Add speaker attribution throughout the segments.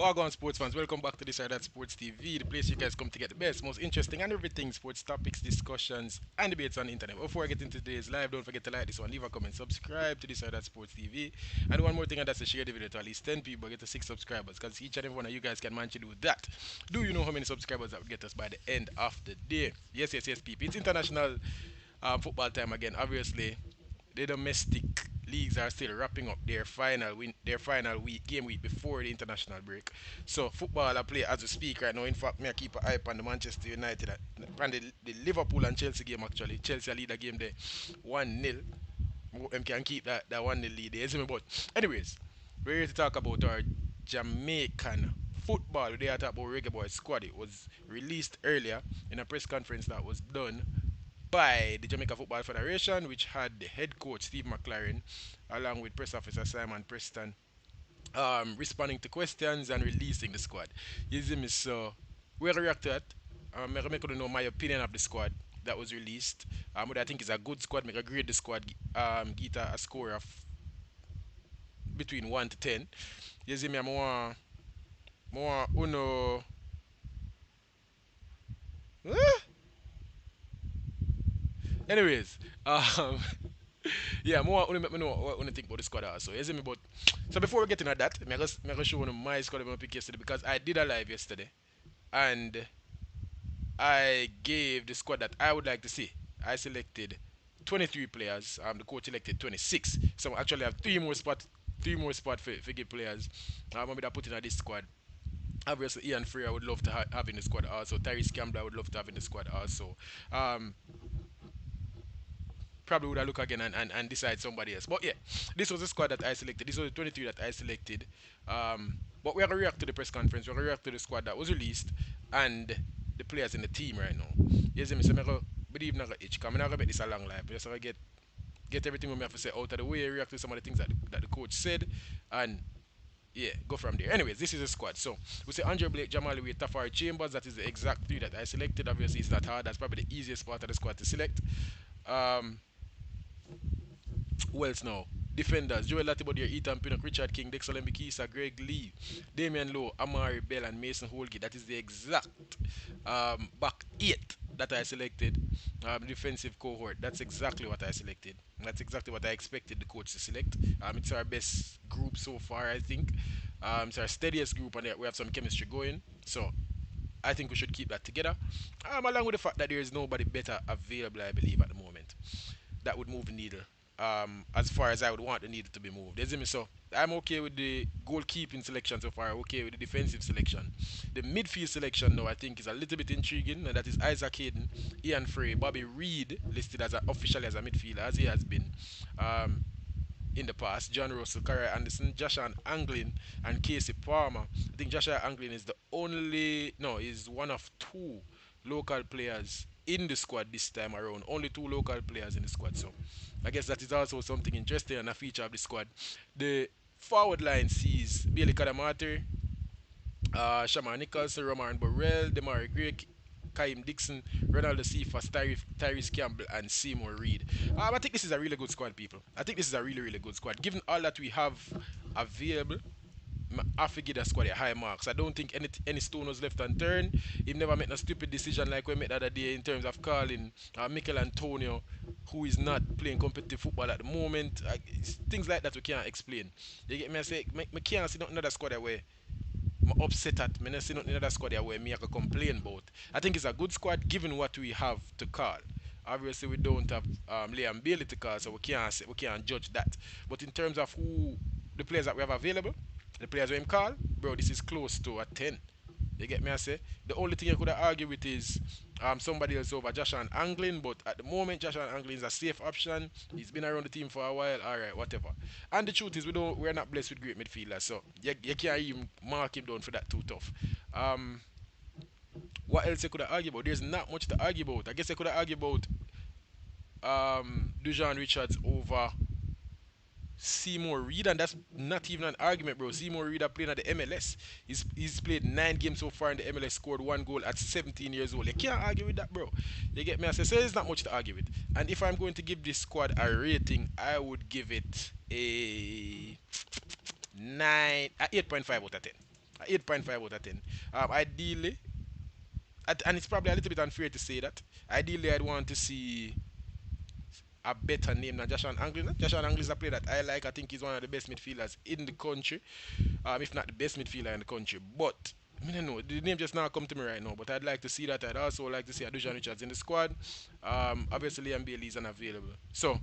Speaker 1: Wagwan sports fans, welcome back to this side at Sports TV, the place you guys come to get the best, most interesting and everything sports topics, discussions, and debates on the internet. Before I get into today's live, don't forget to like this one, leave a comment, subscribe to this side at Sports TV, and one more thing, and that's to share the video to at least 10 people, get to 6 subscribers, because each and every one of you guys can manage to do that. Do you know how many subscribers that would get us by the end of the day? Yes, people. It's international football time again. Obviously, the domestic leagues are still wrapping up their final game week before the international break. So football I play as we speak right now. In fact, me I keep an eye on the Manchester United and the Liverpool and Chelsea game actually. Chelsea lead the game there 1-0. Them can keep that 1-0 lead there, isn't it? But anyways, we're here to talk about our Jamaican football. They are talking about Reggae Boy squad. It was released earlier in a press conference that was done by the Jamaica Football Federation, which had the head coach Steve McLaren, along with press officer Simon Preston, responding to questions and releasing the squad. You see me, so we react to that. I make you know my opinion of the squad that was released. But I think it's a good squad. Make a grade the squad. Get a score of between 1 to 10. You see me, I'm more uno. Anyways, yeah, more only make me know what I think about the squad also. You see me, but so before we get into that, me go show one of my squad I pick yesterday because I did a live yesterday and I gave the squad that I would like to see. I selected 23 players. The coach selected 26. So I actually have three more spot for give players. I'm gonna put in this squad. Obviously, Ian Frey I would love to have in the squad also. Tyrese Campbell I would love to have in the squad also. Um, Probably would I look again and decide somebody else. But yeah, this was the squad that I selected. This was the 23 that I selected. But we're going to react to the press conference. We're going to react to the squad that was released and the players in the team right now. Yes, me say me go believe na itch. Cause I'm not going to make this a long life. Just so I get everything we have to say out of the way, react to some of the things that the coach said, and yeah, go from there. Anyways, this is a squad. So we say Andre Blake, Jamal Wade, Tafari Chambers. That is the exact three that I selected. Obviously, it's not hard. That's probably the easiest part of the squad to select. Um, who else now? Defenders, Joel Latibodier, Ethan Pinnock, Richard King, Dexter Lembikisa, Greg Lee, Damian Lowe, Amari Bell, and Mason Holgate. That is the exact back eight that I selected. Defensive cohort. That's exactly what I selected. That's exactly what I expected the coach to select. It's our best group so far, I think. It's our steadiest group, and we have some chemistry going. So I think we should keep that together. Along with the fact that there is nobody better available, I believe, at the moment that would move the needle. As far as I would want the needle to be moved. You see me? So I'm okay with the goalkeeping selection so far. Okay with the defensive selection. The midfield selection now I think is a little bit intriguing, and that is Isaac Hayden, Ian Frey, Bobby Reed listed as officially as a midfielder as he has been. Um, in the past, John Russell, Carey Anderson, Joshua Anglin, and Casey Palmer. I think Joshua Anglin is the only, no, is one of two local players in the squad this time around. Only two local players in the squad. So I guess that is also something interesting and a feature of the squad. The forward line sees Billy Kadamate, Shaman Nicholson, Roman Burrell, Demari Gray, Kaim Dixon, Ronaldo Cephas, Tyrese Campbell, and Seymour Reed. I think this is a really good squad, people. I think this is a really, really good squad. Given all that we have available, I have to give the squad a high marks. I don't think any stone was left unturned. He never made a stupid decision like we made the other day in terms of calling Mikel Antonio, who is not playing competitive football at the moment. Things like that we can't explain. You get me? I say, I can't see nothing other squad away. I'm upset at me. I see nothing other squad where me I can complain about. I think it's a good squad given what we have to call. Obviously, we don't have Liam Bailey to call, so we can't judge that. But in terms of who the players that we have available, the players we call, bro, this is close to a 10. You get me? I say the only thing I could argue with is somebody else over Josh and Anglin, but at the moment Josh and Anglin is a safe option. He's been around the team for a while. All right, whatever. And the truth is we're not blessed with great midfielders, so you can't even mark him down for that too tough. Um, what else I could argue about? There's not much to argue about. I guess I could argue about Dujan Richards over Seymour Reed, and that's not even an argument, bro. Seymour Reed are playing at the MLS. He's played 9 games so far in the MLS, scored 1 goal at 17 years old. You can't argue with that, bro. You get me? I say, so there's not much to argue with. And if I'm going to give this squad a rating, I would give it a 8.5 out of 10. A 8.5 out of 10. Ideally, and it's probably a little bit unfair to say that. Ideally, I'd want to see a better name than Joshua Anglin. Joshua Anglin is a player that I like. I think he's one of the best midfielders in the country, if not the best midfielder in the country. But I don't know. The name just now come to me right now. But I'd like to see that. I'd also like to see Adujan Richards in the squad. Obviously, Liam Bailey is unavailable. So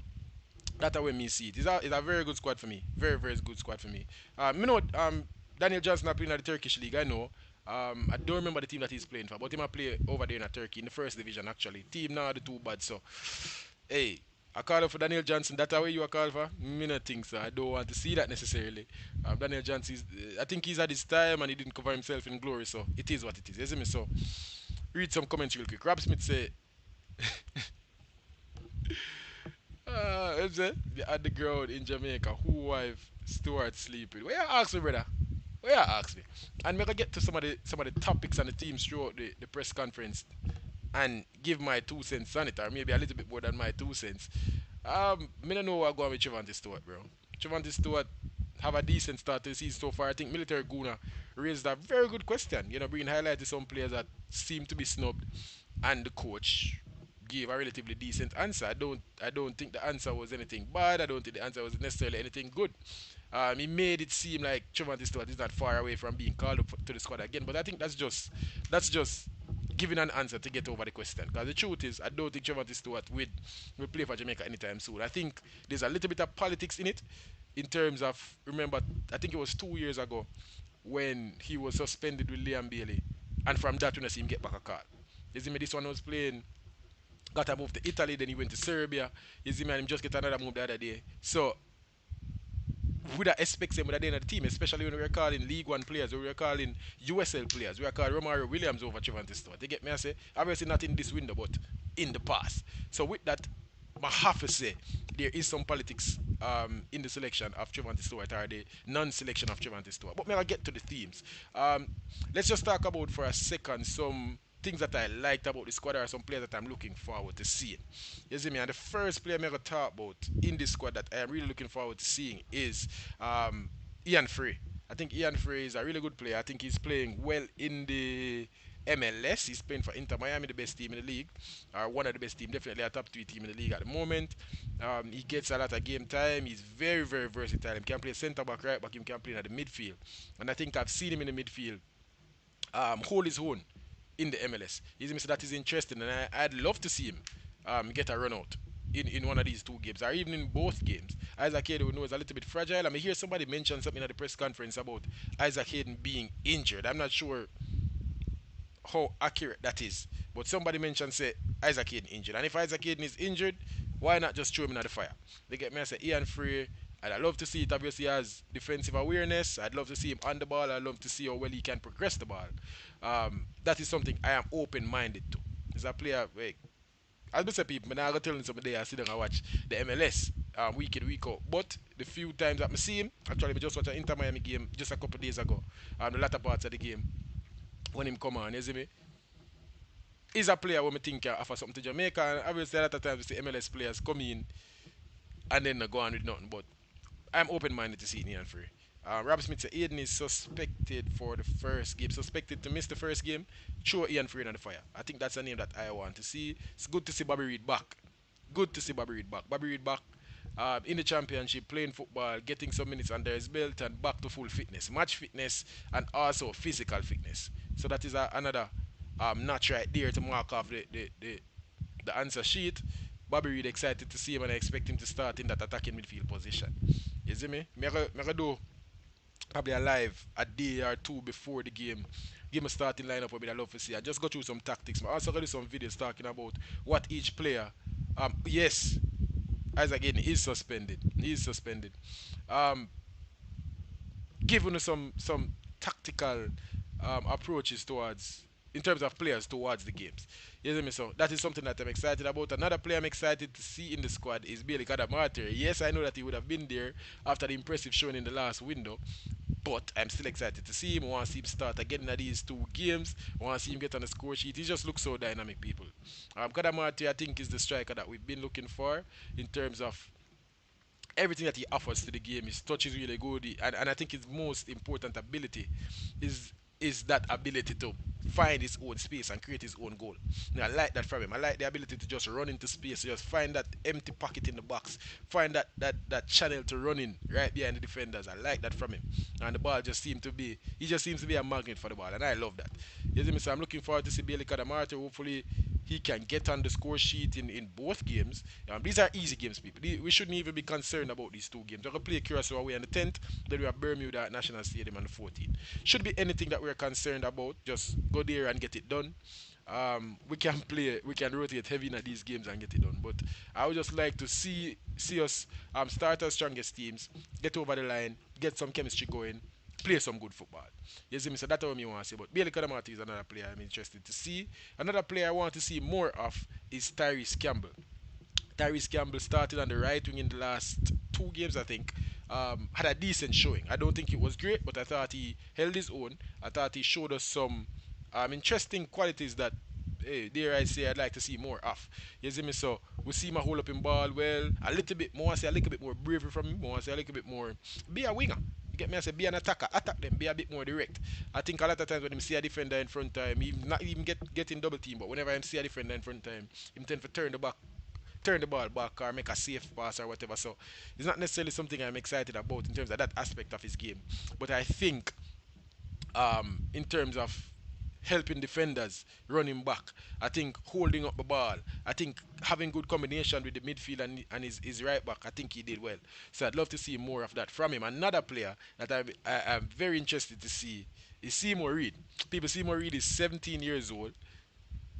Speaker 1: that's how me see it. It's a very good squad for me. Very, very good squad for me. Daniel Johnson are playing at the Turkish league. I know. I don't remember the team that he's playing for, but he might play over there in Turkey in the first division actually. Team now the too bad, so hey, I call for Daniel Johnson. That's how you are called for? Me not think so. I don't want to see that necessarily. Daniel Johnson is, I think he's had his time and he didn't cover himself in glory, so it is what it is. You see me? So read some comments real quick. Rob Smith say, at the ground in Jamaica, who wife Stuart sleeping? Where you ask me, brother? Where you ask me? And me gonna get to some of the topics and the teams throughout the press conference and give my 2 cents on it, or maybe a little bit more than my 2 cents. Me don't know what going with Trevante Stewart, bro. Trevante Stewart have a decent start to the season so far. I think Military Guna raised a very good question. Bringing highlight to some players that seem to be snubbed, and the coach gave a relatively decent answer. I don't think the answer was anything bad. I don't think the answer was necessarily anything good. He made it seem like Trevante Stewart is not far away from being called up to the squad again. But I think that's just giving an answer to get over the question. Because the truth is, I don't think Trevante Stewart will play for Jamaica anytime soon. I think there's a little bit of politics in it, in terms of, remember, I think it was 2 years ago when he was suspended with Liam Bailey, and from that we see him get back a call. You see me, this one was playing, got a move to Italy, then he went to Serbia. You see me, and him just get another move the other day. So would I expect them with a day in the team, especially when we are calling League One players, or we are calling USL players, we are calling Romario Williams over Trevante Stewart. They get me, I say, obviously not in this window, but in the past. So with that, I have to say there is some politics in the selection of Trevante Stewart, or the non-selection of Trevante Stewart. But may I get to the themes? Um, let's just talk about for a second some things that I liked about the squad, are some players that I'm looking forward to seeing. You see me, and the first player I'm going to talk about in this squad that I am really looking forward to seeing is Ian Frey. I think Ian Frey is a really good player. I think he's playing well in the MLS. He's playing for Inter Miami, the best team in the league, or one of the best teams, definitely a top three team in the league at the moment. He gets a lot of game time. He's very, very versatile. He can play centre back, right back. He can play in the midfield, and I think I've seen him in the midfield hold his own in the MLS. He's Mr. That is interesting, and I'd love to see him get a run out in one of these two games, or even in both games. Isaac Hayden, we know, is a little bit fragile. I mean, hear somebody mention something at the press conference about Isaac Hayden being injured. I'm not sure how accurate that is, but somebody mentioned say Isaac Hayden injured, and if Isaac Hayden is injured, why not just throw him in the fire? They get me. I say Ian Frey. And I'd love to see it obviously as defensive awareness. I'd love to see him on the ball. I'd love to see how well he can progress the ball. That is something I am open minded to. As a player, like, as I say, people, I'm not telling somebody I sit down and watch the MLS week in, week out. But the few times that I see him, actually, I just watched an Inter Miami game just a couple of days ago, the latter parts of the game, when him come on, you see me? He's a player who I think can offer something to Jamaica. And obviously, a lot of times we see MLS players come in and then they go on with nothing. But I'm open minded to see Ian Free. Rob Smith said Aiden is suspected for the first game. Suspected to miss the first game. Throw Ian Free on the fire. I think that's a name that I want to see. It's good to see Bobby Reed back. Good to see Bobby Reed back. Bobby Reed back in the championship, playing football, getting some minutes under his belt, and back to full fitness, match fitness, and also physical fitness. So that is another notch right there to mark off the answer sheet. Bobby Reed excited to see him, and I expect him to start in that attacking midfield position. You see me? Me do probably a live a day or two before the game. Give me a starting lineup what I'd love to see. I just go through some tactics. I also got some videos talking about what each player. Yes, as again, is suspended. He is suspended. Um, giving us some tactical approaches towards, in terms of players towards the games. You see me? So that is something that I'm excited about. Another player I'm excited to see in the squad is Bailey Kadamate. Yes, I know that he would have been there after the impressive showing in the last window, but I'm still excited to see him. I want to see him start again in these two games. I want to see him get on the score sheet. He just looks so dynamic, people. Kadamate, I think, is the striker that we've been looking for in terms of everything that he offers to the game. His touch is really good, and I think his most important ability is that ability to find his own space and create his own goal. And I like that from him. I like the ability to just run into space, just find that empty pocket in the box, find that channel to run in right behind the defenders. I like that from him. And the ball just seems to be, he just seems to be a magnet for the ball, and I love that. You see me? So I'm looking forward to see Bailey Kadamarte. Hopefully, he can get on the score sheet in both games. These are easy games, people. We shouldn't even be concerned about these two games. We're going to play Curacao away on the 10th, then we have Bermuda at National Stadium on the 14th. Should be anything that we're concerned about, just go there and get it done. We can rotate heavy in these games and get it done. But I would just like to see us start our strongest teams, get over the line, get some chemistry going, play some good football. You see me? So that's what I want to say. But Bailey Kadamati is another player I'm interested to see. Another player I want to see more of is Tyrese Campbell. Tyrese Campbell started on the right wing in the last two games, I think. Had a decent showing. I don't think it was great, but I thought he held his own. I thought he showed us some interesting qualities that, hey, dare I say, I'd like to see more of. You see me? So we see him hold up in ball well, a little bit more. I say a little bit more bravery from him. More. I say a little bit more. Be a winger. You get me? I say be an attacker. Attack them. Be a bit more direct. I think a lot of times when him see a defender in front of him, he not even getting double team, but whenever him see a defender in front of him tend to turn the ball back or make a safe pass or whatever. So it's not necessarily something I'm excited about in terms of that aspect of his game. But I think in terms of helping defenders, running back, I think holding up the ball, I think having good combination with the midfield and his right back, I think he did well. So I'd love to see more of that from him. Another player that I'm very interested to see is Seymour Reed. People, Seymour Reed is 17 years old,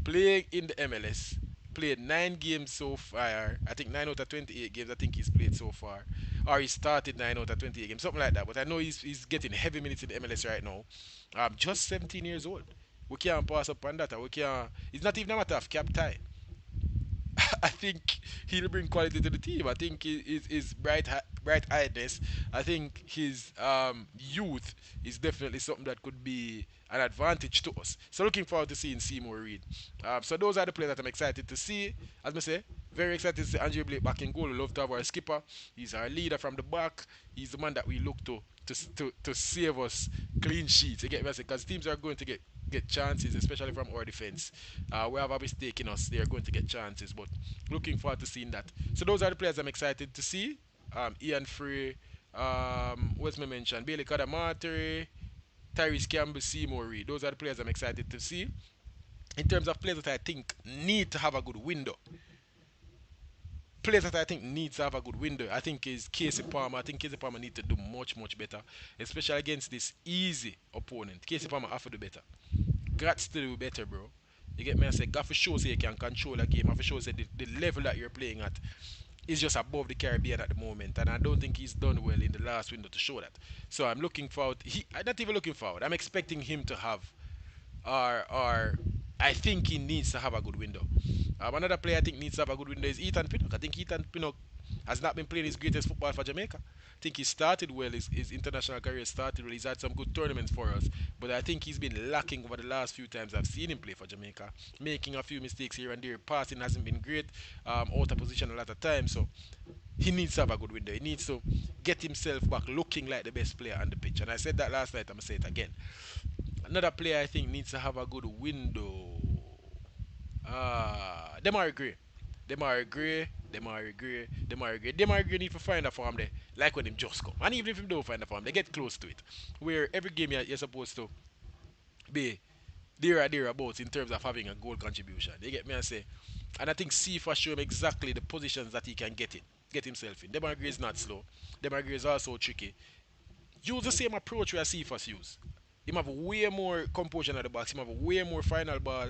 Speaker 1: playing in the MLS. Played 9 games so far. I think 9 out of 28 games. I think he's played so far, or he started 9 out of 28 games, something like that. But I know he's getting heavy minutes in the MLS right now. Just 17 years old. We can't pass up on that. We can't. It's not even a matter of cap tie. I think he'll bring quality to the team. I think his bright-eyedness. I think his youth is definitely something that could be an advantage to us. So looking forward to seeing Seymour Reed. So those are the players that I'm excited to see. As I say, very excited to see Andrew Blake back in goal. We love to have our skipper. He's our leader from the back. He's the man that we look to save us clean sheets. You get me? Because teams are going to get chances, especially from our defense. We have a mistake in us. They are going to get chances, but looking forward to seeing that. So those are the players I'm excited to see. Ian Frey, what's my mention? Bailey Kadamatre, Tyrese Campbell, Seymour Reed. Those are the players I'm excited to see. In terms of players that I think need to have a good window, players that I think needs to have a good window, I think is Casey Palmer. I think Casey Palmer needs to do much better, especially against this easy opponent. Casey Palmer have to do better. Got to do better, bro. You get me? I say, got to show say you can control a game. Have to show say the level that you're playing at is just above the Caribbean at the moment, and I don't think he's done well in the last window to show that. So I'm looking forward. I'm not even looking forward. I'm expecting him to have, or I think he needs to have a good window. Another player I think needs to have a good window is Ethan Pinnock. I think Ethan Pinnock has not been playing his greatest football for Jamaica. I think he started well, his international career started well. He's had some good tournaments for us, but I think he's been lacking over the last few times I've seen him play for Jamaica, making a few mistakes here and there. Passing hasn't been great, out of position a lot of times. So he needs to have a good window. He needs to get himself back looking like the best player on the pitch. And I said that last night, I'm going to say it again. Another player I think needs to have a good window. Demar Gray. Demar Gray, Demar Gray, Demar Gray. Demar Gray need to find a form there, like when him just come. And even if him don't find a form, they get close to it. Where every game you're supposed to be there or thereabouts in terms of having a goal contribution. You get me I say? And I think Sifa show him exactly the positions that he can get himself in. Demar Gray is not slow. Demar Gray is also tricky. Use the same approach where Sifas use. Him have way more composure at the box. Him have way more final ball,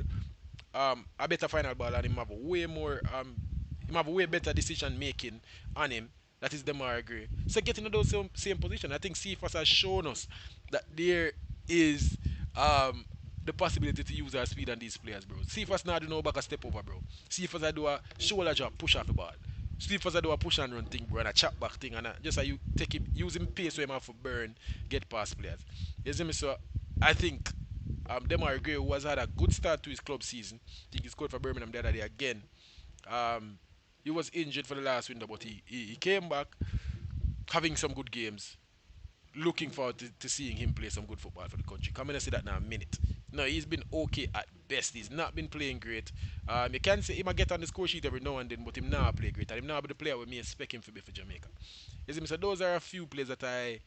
Speaker 1: a better final ball, and him have a way better decision making on him. That is Demar Gray. So getting into those same position, I think Cephas has shown us that there is the possibility to use our speed on these players, bro. Cephas now do no back a step over, bro. Cephas I do a shoulder drop, push off the ball. Cephas I do a push and run thing, bro, and a chop back thing, and just you take him, use him pace where him have to burn, get past players. You see me? So I think Demar Gray, who has had a good start to his club season, I think he scored for Birmingham the other day again. He was injured for the last window, but he came back. having some good games. Looking forward to seeing him play some good football for the country. Come in and say that now a minute. No, he's been okay at best. He's not been playing great. You can say he might get on the score sheet every now and then, but him now play great. And him now be the player with me expect him to be for Jamaica. You see me? So those are a few players that I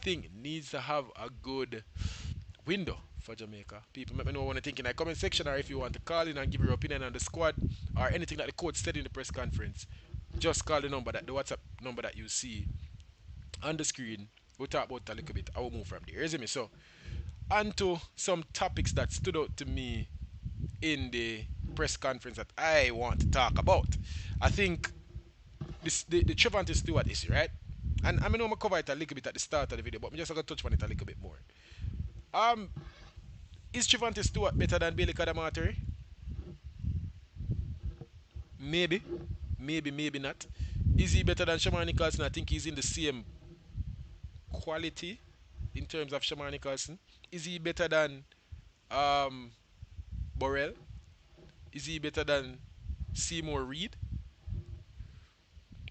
Speaker 1: think needs to have a good window for Jamaica. People let me know what you think in the comment section, or if you want to call in and give your opinion on the squad or anything that the coach said in the press conference. Just call the WhatsApp number that you see on the screen. We'll talk about it a little bit. I will move from there. You see me? So, on to some topics that stood out to me in the press conference that I want to talk about. I think the Trevante Stewart issue, right? And I mean, I'm gonna cover it a little bit at the start of the video, but I'm just gonna touch on it a little bit more. Um, is Trevante Stewart better than Bailey Kadamatari? Maybe, maybe not. Is he better than Shamani Carlson? I think he's in the same quality in terms of Shamani Carlson. Is he better than um, Borrell? Is he better than Seymour Reed?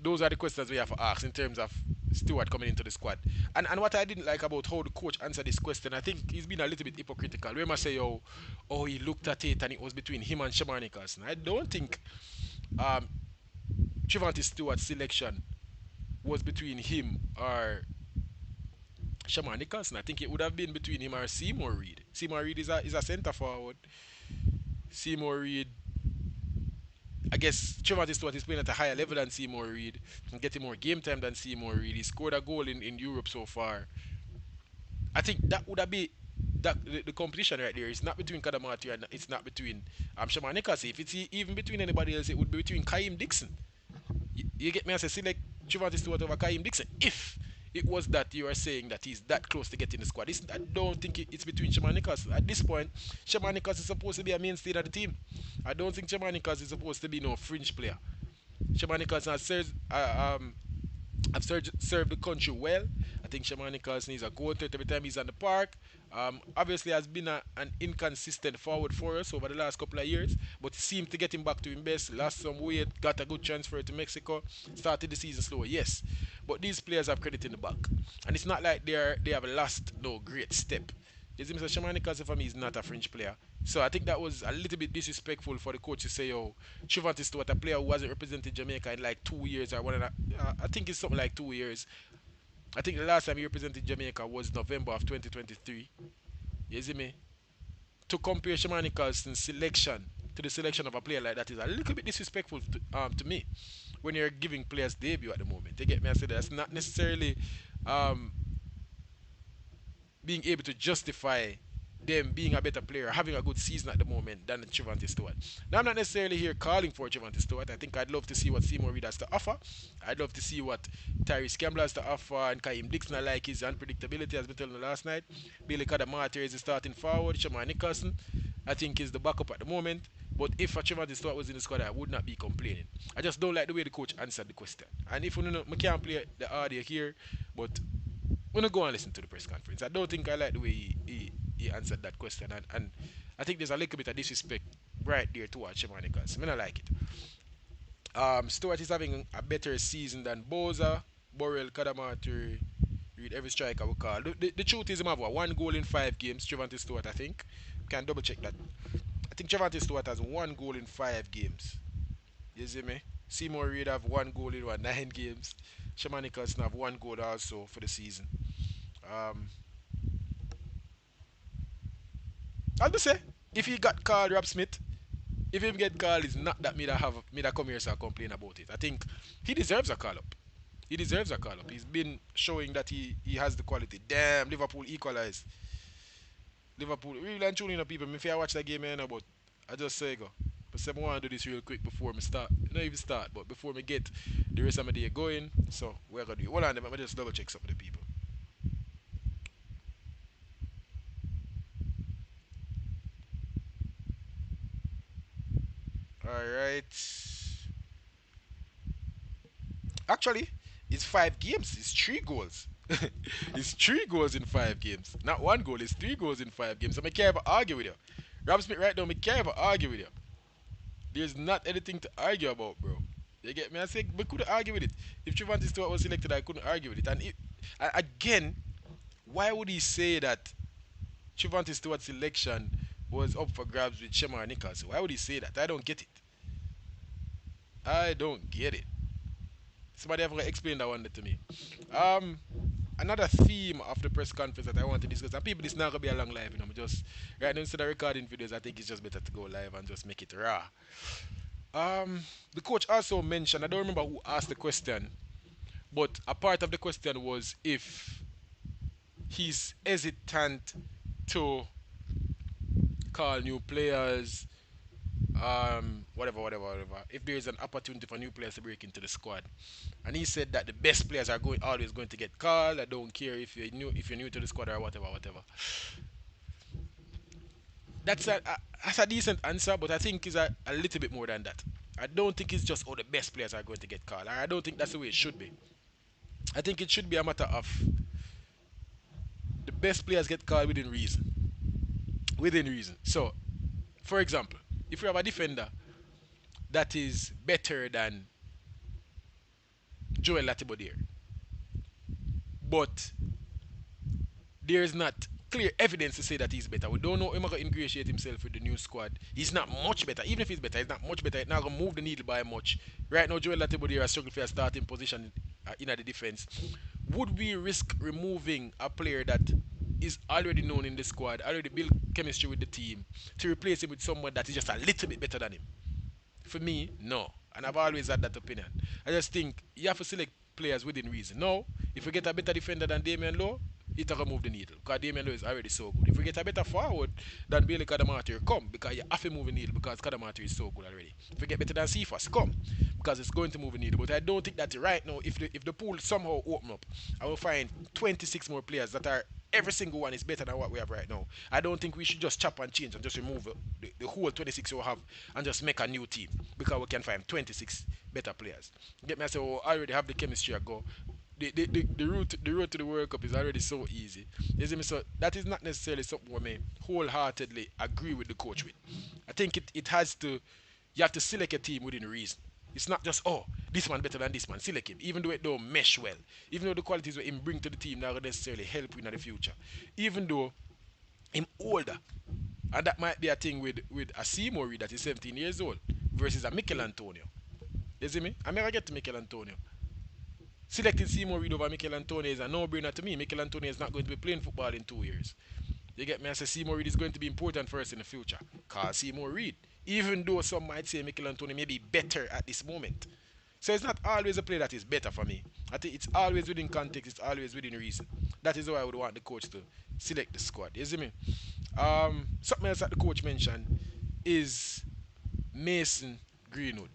Speaker 1: Those are the questions we have to ask in terms of Stewart coming into the squad. And what I didn't like about how the coach answered this question, I think he's been a little bit hypocritical. We must say, oh, he looked at it and it was between him and Shamani Carlson. I don't think um, Trevante Stewart's selection was between him or Shamani Carlson. I think it would have been between him or Seymour Reed. Seymour Reed is a centre forward. Seymour Reed, I guess Trevor Stewart is playing at a higher level than Seymour Reed and getting more game time than Seymour Reed. He scored a goal in Europe so far. I think that would have been the competition right there. It's not between Kadamati and it's not between Shaman Nekasi. If it's even between anybody else, it would be between Kaim Dixon. You get me? I say select Trevor Stewart over Kaim Dixon. If it was that you are saying that he's that close to getting the squad, I don't think it's between Shaman Nicholas. At this point, Shaman Nicholas is supposed to be a mainstay of the team. I don't think Shaman Nicholas is supposed to be no fringe player. Shaman Nicholas has served the country well. I think Shamani Carlson is a go to every time he's on the park. Obviously, has been an inconsistent forward for us over the last couple of years, but seemed to get him back to his best. Lost some weight, got a good transfer to Mexico, started the season slow, yes. But these players have credit in the back, and it's not like they have lost no great step. Is Mr. Shamani Carlson for me is not a French player. So I think that was a little bit disrespectful for the coach to say, "Oh, Chivant is what a player who hasn't represented Jamaica in like 2 years or one and a, I think it's something like 2 years. I think the last time he represented Jamaica was November of 2023. You see me? To compare Shamani Carlson's selection to the selection of a player like that is a little bit disrespectful to me when you're giving players debut at the moment. You get me? I said that's not necessarily um, being able to justify them being a better player, having a good season at the moment than Trevante Stewart. Now, I'm not necessarily here calling for Trevante Stewart. I think I'd love to see what Seymour Reed has to offer. I'd love to see what Tyrese Campbell has to offer, and Kaim Dixon. I like his unpredictability, as we told you last night. Billy Kadamata is the starting forward. Shaman Nicholson, I think, is the backup at the moment. But if a Trevante Stewart was in the squad, I would not be complaining. I just don't like the way the coach answered the question. And if we know, we can't play the audio here, but we're not go and listen to the press conference. I don't think I like the way he answered that question, and I think there's a little bit of disrespect right there towards Shemanicas. I don't like it. Stewart is having a better season than Boza, Borrell, Kadamatu, read every striker we call. The truth is, him have one goal in 5 games. Trevante Stewart, I think. Can double check that. I think Trevante Stewart has one goal in 5 games. You see me? Seymour Reid have one goal in 9 games. Shemanicas have one goal also for the season. Um, I'll just say, if he got called Rob Smith, if him get called, it's not that me that come here and complain about it. I think he deserves a call up. He deserves a call up. He's been showing that he has the quality. Damn, Liverpool equalized. Liverpool really and truly, people. If I watch that game, but I just say go. But I want to do this real quick before me start. Not even start, but before me get the rest of my day going. So we're gonna do it. Hold on, let me just double check some of the people. Alright. Actually, it's 5 games. It's 3 goals. It's 3 goals in 5 games. Not one goal, it's 3 goals in 5 games. So I can't even argue with you. Rob Smith right now, I can't even argue with you. There's not anything to argue about, bro. You get me? I say we couldn't argue with it. If Trevante Stewart was selected, I couldn't argue with it. And again, why would he say that Trevante Stewart's selection was up for grabs with Shema Nichols? Why would he say that? I don't get it. I don't get it. Somebody ever explain that one to me. Um, Another theme of the press conference that I want to discuss, and people, this not gonna be a long live, just right now instead of recording videos, I think it's just better to go live and just make it raw. The coach also mentioned, I don't remember who asked the question, but a part of the question was if he's hesitant to call new players, whatever. If there is an opportunity for new players to break into the squad, and he said that the best players are always going to get called. I don't care if you're new to the squad or whatever. That's a decent answer, but I think it's a little bit more than that. I don't think it's just all the best players are going to get called. I don't think that's the way it should be. I think it should be a matter of the best players get called within reason. Within reason. So, for example, if you have a defender that is better than Joel Latibodier, but there is not clear evidence to say that he's better. We don't know him going to ingratiate himself with the new squad. He's not much better. Even if he's better, he's not much better. He's not going to move the needle by much. Right now, Joel Latibodier has struggled for a starting position in the defense. Would we risk removing a player that is already known in the squad, already built chemistry with the team, to replace him with someone that is just a little bit better than him? For me, no. And I've always had that opinion. I just think you have to select players within reason. No, if we get a better defender than Damian Lowe, it will move the needle. Because Damian Lowe is already so good. If we get a better forward than Bailey Kadamatir, come. Because you have to move the needle because Kadamatir is so good already. If we get better than Cephas, come. Because it's going to move the needle. But I don't think that right now, if the pool somehow open up, I will find 26 more players that are every single one is better than what we have right now. I don't think we should just chop and change and just remove the whole 26 you have and just make a new team because we can find 26 better players. Get me? I say, oh, I already have the chemistry. I go. The road to the World Cup is already so easy. You see me? So that is not necessarily something we may wholeheartedly agree with the coach with. I think it has to. You have to select a team within reason. It's not just, oh, this one better than this one, select him. Even though it don't mesh well. Even though the qualities what him bring to the team not necessarily help you in the future. Even though him older. And that might be a thing with a Seymour Reid that is 17 years old versus a Mikel Antonio. You see me? I never get to Mikel Antonio. Selecting Seymour Reid over Mikel Antonio is a no-brainer to me. Mikel Antonio is not going to be playing football in 2 years. You get me? I say Seymour Reid is going to be important for us in the future. Call Seymour Reid. Even though some might say Mikel Antonio may be better at this moment. So it's not always a player that is better for me. I think it's always within context, it's always within reason. That is why I would want the coach to select the squad. You see me? Something else that the coach mentioned is Mason Greenwood.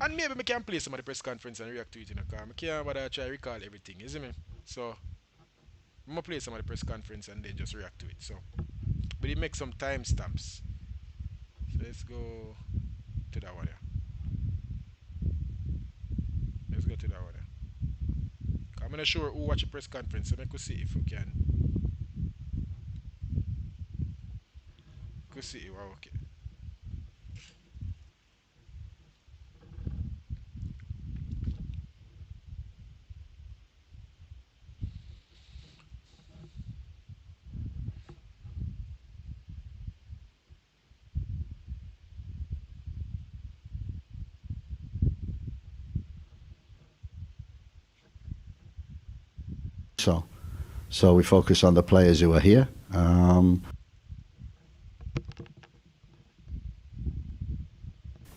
Speaker 1: And maybe I can play some of the press conference and react to it in a car. I can't bother try to recall everything, you see me? So I'm gonna play some of the press conference and then just react to it. So but he makes some timestamps. So let's go to that one here. Let's go to that one here. I'm not sure who watch the press conference, so I could see if we can. Could see, wow, okay.
Speaker 2: So, so we focus on the players who are here.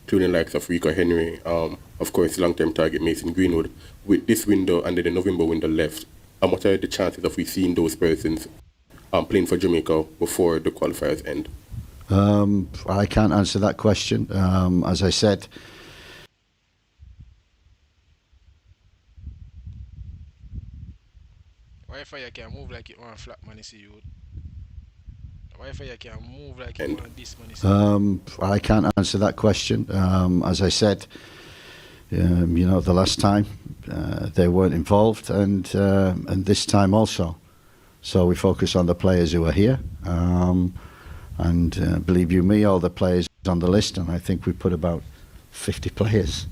Speaker 3: Including likes of Rico Henry, of course, long-term target Mason Greenwood. With this window and then the November window left, what are the chances of we seeing those persons playing for Jamaica before the qualifiers end?
Speaker 2: I can't answer that question. As I said,
Speaker 1: Wi-Fi you can move like it want flat money see you. Wi-Fi you can move like it
Speaker 3: And
Speaker 1: want this money see you.
Speaker 2: I can't answer that question. As I said, the last time they weren't involved, and this time also. So we focus on the players who are here, and believe you me, all the players on the list, and I think we put about 50 players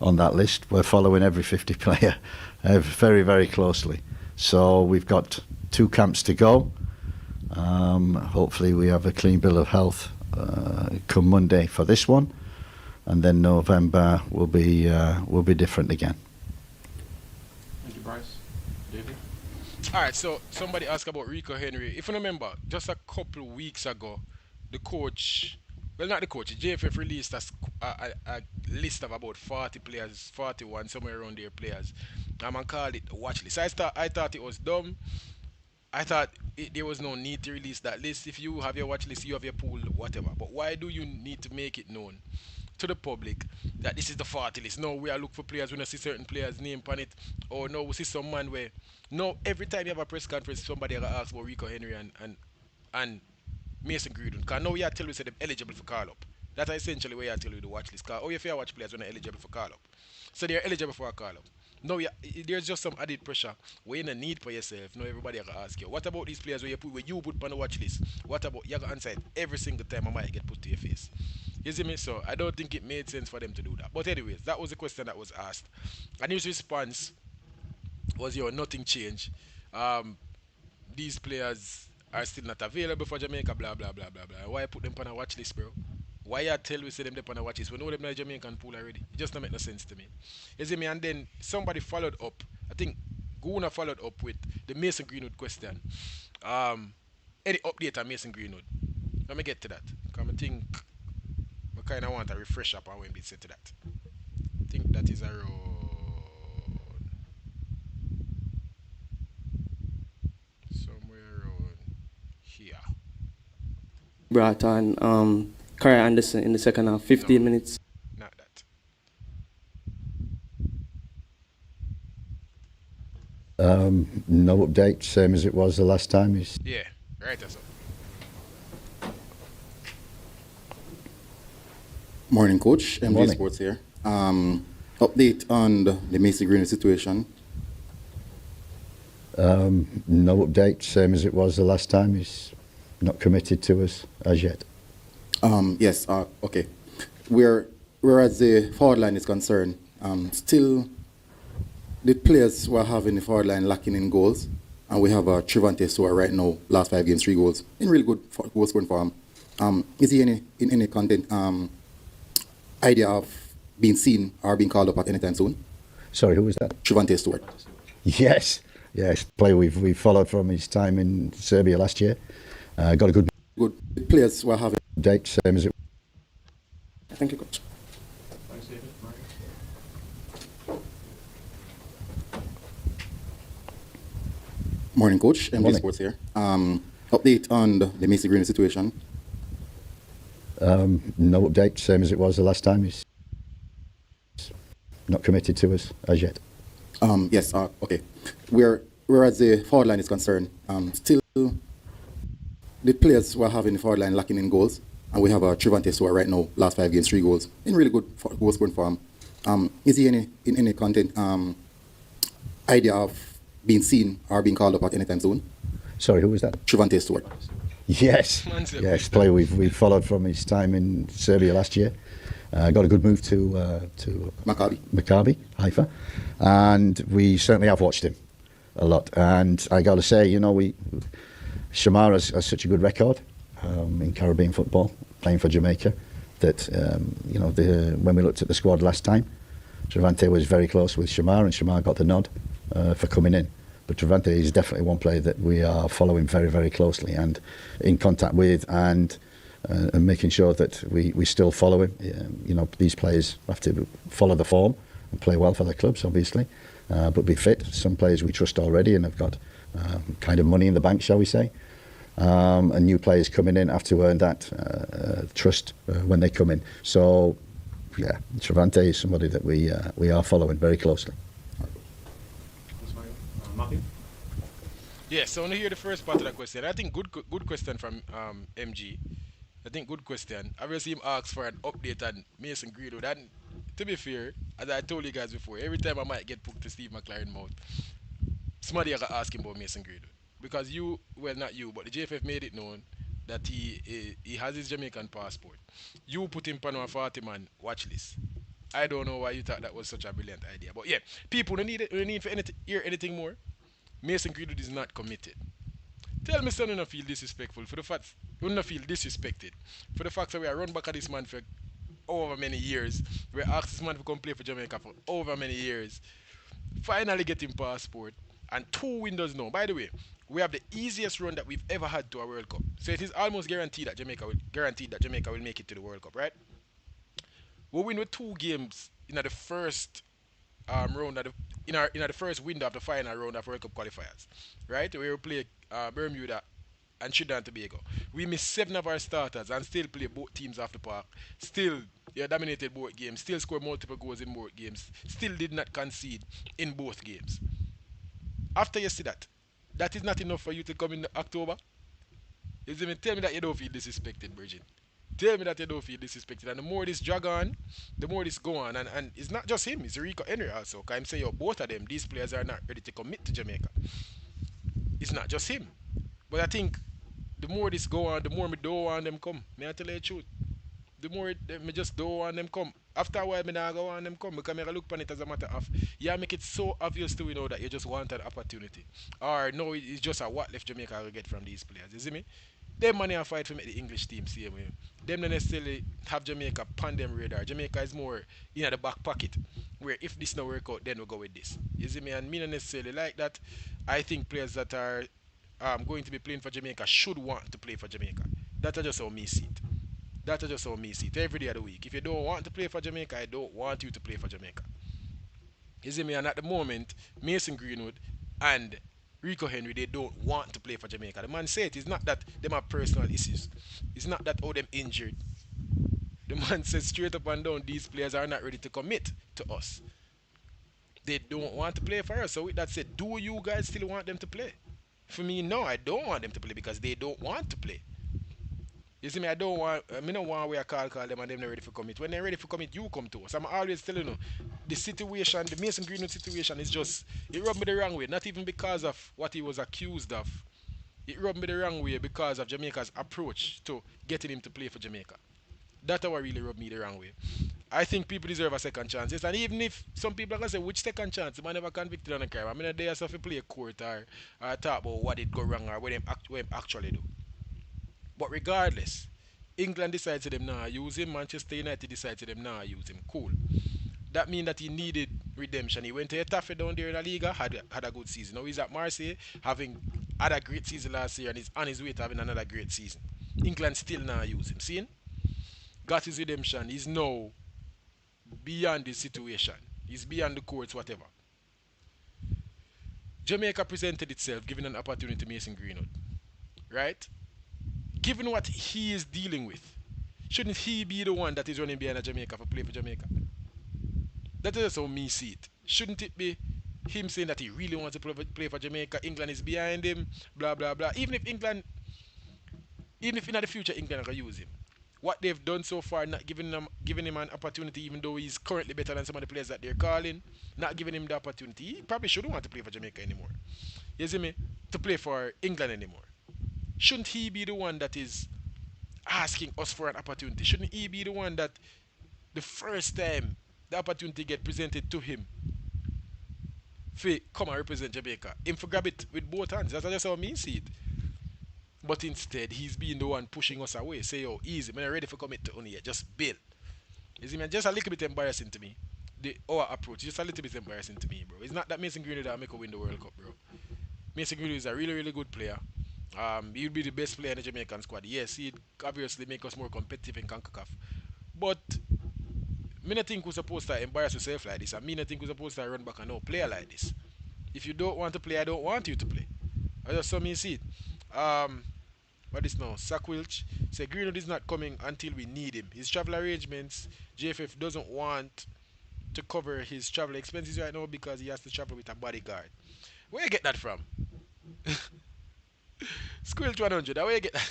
Speaker 2: on that list. We're following every 50 player very, very closely. So we've got 2 camps to go. Hopefully we have a clean bill of health come Monday for this one, and then November will be different again.
Speaker 1: Thank you, Bryce. David? All right, so somebody asked about Rico Henry. If you remember, just a couple of weeks ago, the coach, well, not the coach, the JFF released a list of about 40 players, 41, somewhere around there players, and called it a watch list. I thought it was dumb. I thought there was no need to release that list. If you have your watch list, you have your pool, whatever. But why do you need to make it known to the public that this is the 40 list? No, we are looking for players. We don't see certain players' name on it. Or no, we see some man where. No, every time you have a press conference, somebody will ask about Rico Henry and Mason Greenwood. Because now you are telling us that they're eligible for call up. That's essentially where you are telling you the watch list. Because oh, if you watch players, when they're eligible for call up. So they're eligible for a call up. No, yeah, there's just some added pressure. We're in a need for yourself. No, everybody are gonna ask you. What about these players where you put on the watch list? What about you gonna answer it every single time I might get put to your face? You see me? So I don't think it made sense for them to do that. But anyways, that was the question that was asked. And his response was nothing changed. Um, these players are still not available for Jamaica, blah blah blah blah blah. Why put them on a watch list, bro? Why you tell we say them on a watch list? We know them in the Jamaican pool already. It just don't make no sense to me. You see me? And then somebody followed up. I think Guna followed up with the Mason Greenwood question. Um, any update on Mason Greenwood? Let me get to that. Because I think I kind of want a refresh up on when we said to that. I think that is around somewhere around here.
Speaker 4: Brought on Kara Anderson in the second half,
Speaker 1: No,
Speaker 4: 15 minutes.
Speaker 1: not that.
Speaker 2: No update, same as it was the last time.
Speaker 1: Yeah, right. That's up.
Speaker 3: Morning, Coach. MJ
Speaker 2: Morning.
Speaker 3: Sports here. Update on the Mason Greenwood situation.
Speaker 2: No update, same as it was the last time. He's not committed to us as yet.
Speaker 3: Yes, okay. Whereas the forward line is concerned, still the players who are having the forward line lacking in goals, and we have Trivante Soa right now, last 5 games, 3 goals, in really good goal scoring form. Is he in any content idea of being seen or being called up at any time soon?
Speaker 2: Sorry, who was that?
Speaker 3: Trivante Stewart.
Speaker 2: Yes, player we've followed from his time in Serbia last year. Got a good
Speaker 3: Good players who are having.
Speaker 2: date, same as it.
Speaker 3: Thank you, Coach.
Speaker 1: Thanks, David.
Speaker 3: Morning, Coach. MJ
Speaker 2: Morning.
Speaker 3: Sports here. Update on the Mason Greenwood situation.
Speaker 2: No update, same as it was the last time. He's not committed to us as yet.
Speaker 3: Yes, okay. Whereas the forward line is concerned, still the players who are having the forward line lacking in goals, and we have Trivante Soa right now, last 5 games, 3 goals, in really good goal scoring form. Is he in any content idea of being seen or being called up at any time soon?
Speaker 2: Sorry, who was that?
Speaker 3: Trivante Stewart.
Speaker 2: Yes,
Speaker 1: Man's a
Speaker 2: yes,
Speaker 1: big
Speaker 2: player we've followed from his time in Serbia last year. Got a good move to
Speaker 3: Maccabi.
Speaker 2: Maccabi, Haifa, and we certainly have watched him a lot. And I got to say, Shamar has such a good record in Caribbean football, playing for Jamaica, that when we looked at the squad last time, Trivante was very close with Shamar, and Shamar got the nod for coming in. But Trivante is definitely one player that we are following very, very closely and in contact with, and making sure that we still follow him. These players have to follow the form and play well for their clubs, obviously, but be fit. Some players we trust already and have got kind of money in the bank, shall we say. And new players coming in have to earn that trust when they come in. So, yeah, Trivante is somebody that we are following very closely.
Speaker 1: Yeah, so I want to hear the first part of that question. I think good question from MG. I think good question. Obviously, him asks for an update on Mason Greenwood. And to be fair, as I told you guys before, every time I might get put to Steve McLaren mouth, somebody gonna ask him about Mason Greenwood. Because not you, but the JFF made it known that he has his Jamaican passport. You put him on a 40-man watch list. I don't know why you thought that was such a brilliant idea. But yeah, people don't need it, don't need for anything, hear anything more. Mason Greenwood is not committed. Tell me son not feel disrespectful for the fact we not feel disrespected. For the fact that we are run back at this man for over many years. We asked this man to come play for Jamaica for over many years. Finally getting passport and 2 windows now. By the way, we have the easiest run that we've ever had to a World Cup. So it is almost guaranteed that Jamaica will make it to the World Cup, right? We win with 2 games in the first round of the first window of the final round of World Cup qualifiers, right? We will play Bermuda and Trinidad and Tobago. We missed 7 of our starters and still play both teams off the park. Still, yeah, dominated both games. Still scored multiple goals in both games. Still did not concede in both games. After you see that, that is not enough for you to come in October. You see me? Tell me that you don't feel disrespected, Bridget. Tell me that you don't feel disrespected. And the more this drag on, the more this go on. And it's not just him, it's Rico Henry also. Because I'm saying, yo, both of them, these players are not ready to commit to Jamaica. It's not just him. But I think the more this go on, the more me don't want them come. May I tell you the truth? The more me just don't want them come. After a while, me not go want them come because me look upon it as a matter of, yeah, make it so obvious to you know that you just want an opportunity. Or no, it's just a what left Jamaica will get from these players. You see me? Them money are fight for make the English team same way. Them not necessarily have Jamaica on them radar. Jamaica is more in the back pocket. Where if this no work out, then we'll go with this. You see me? And me not necessarily like that. I think players that are going to be playing for Jamaica should want to play for Jamaica. That's just how me see it. That's just how me see it every day of the week. If you don't want to play for Jamaica, I don't want you to play for Jamaica. You see me? And at the moment, Mason Greenwood and Rico Henry, they don't want to play for Jamaica. The man said it's not that them have personal issues. It's not that all them injured. The man says straight up and down, these players are not ready to commit to us. They don't want to play for us. So with that said, do you guys still want them to play? For me, no, I don't want them to play because they don't want to play. You see me, I don't want, me don't want where I call them and them not ready for commit. When they're ready for commit, you come to us. I'm always telling you, the situation, the Mason Greenwood situation is just, it rubbed me the wrong way. Not even because of what he was accused of. It rubbed me the wrong way because of Jamaica's approach to getting him to play for Jamaica. That's what really rubbed me the wrong way. I think people deserve a second chance. Yes, and even if some people are going to say, which second chance? The man never convicted on a crime. I mean, they have to play a court or talk about what did go wrong or what them actually do. But regardless, England decided to them now use him. Manchester United decided to them now use him. Cool. That means that he needed redemption. He went to Etafe down there in the Liga, had a good season. Now he's at Marseille, having had a great season last year, and he's on his way to having another great season. England still now use him. See? Got his redemption. He's now beyond the situation. He's beyond the courts, whatever. Jamaica presented itself, giving an opportunity to Mason Greenwood. Right? Given what he is dealing with, shouldn't he be the one that is running behind Jamaica for play for Jamaica? That is how me see it. Shouldn't it be him saying that he really wants to play for Jamaica? England is behind him, blah blah blah. Even if in the future England are gonna use him, what they've done so far, not giving him an opportunity, even though he's currently better than some of the players that they're calling, not giving him the opportunity, he probably shouldn't want to play for Jamaica anymore. You see me? To play for England anymore. Shouldn't he be the one that is asking us for an opportunity? Shouldn't he be the one that the first time the opportunity get presented to him, for come and represent Jamaica, him for grab it with both hands? That's just how me see it. But instead, he's being the one pushing us away. Say, oh, easy, man, I'm ready for commit to only yet. Just build. You see, man, just a little bit embarrassing to me. Our approach, just a little bit embarrassing to me, bro. It's not that Mason Greenwood that make a win the World Cup, bro. Mason Greenwood is a really, really good player. He'd be the best player in the Jamaican squad. Yes, he'd obviously make us more competitive in CONCACAF. But me not think we're supposed to embarrass yourself like this. I mean, I think we're supposed to run back and no player like this. If you don't want to play, I don't want you to play. I just saw me see it. What is now? Sackwilch say Greenwood is not coming until we need him. His travel arrangements, JFF doesn't want to cover his travel expenses right now because he has to travel with a bodyguard. Where you get that from? Squilch 100. Where you get that?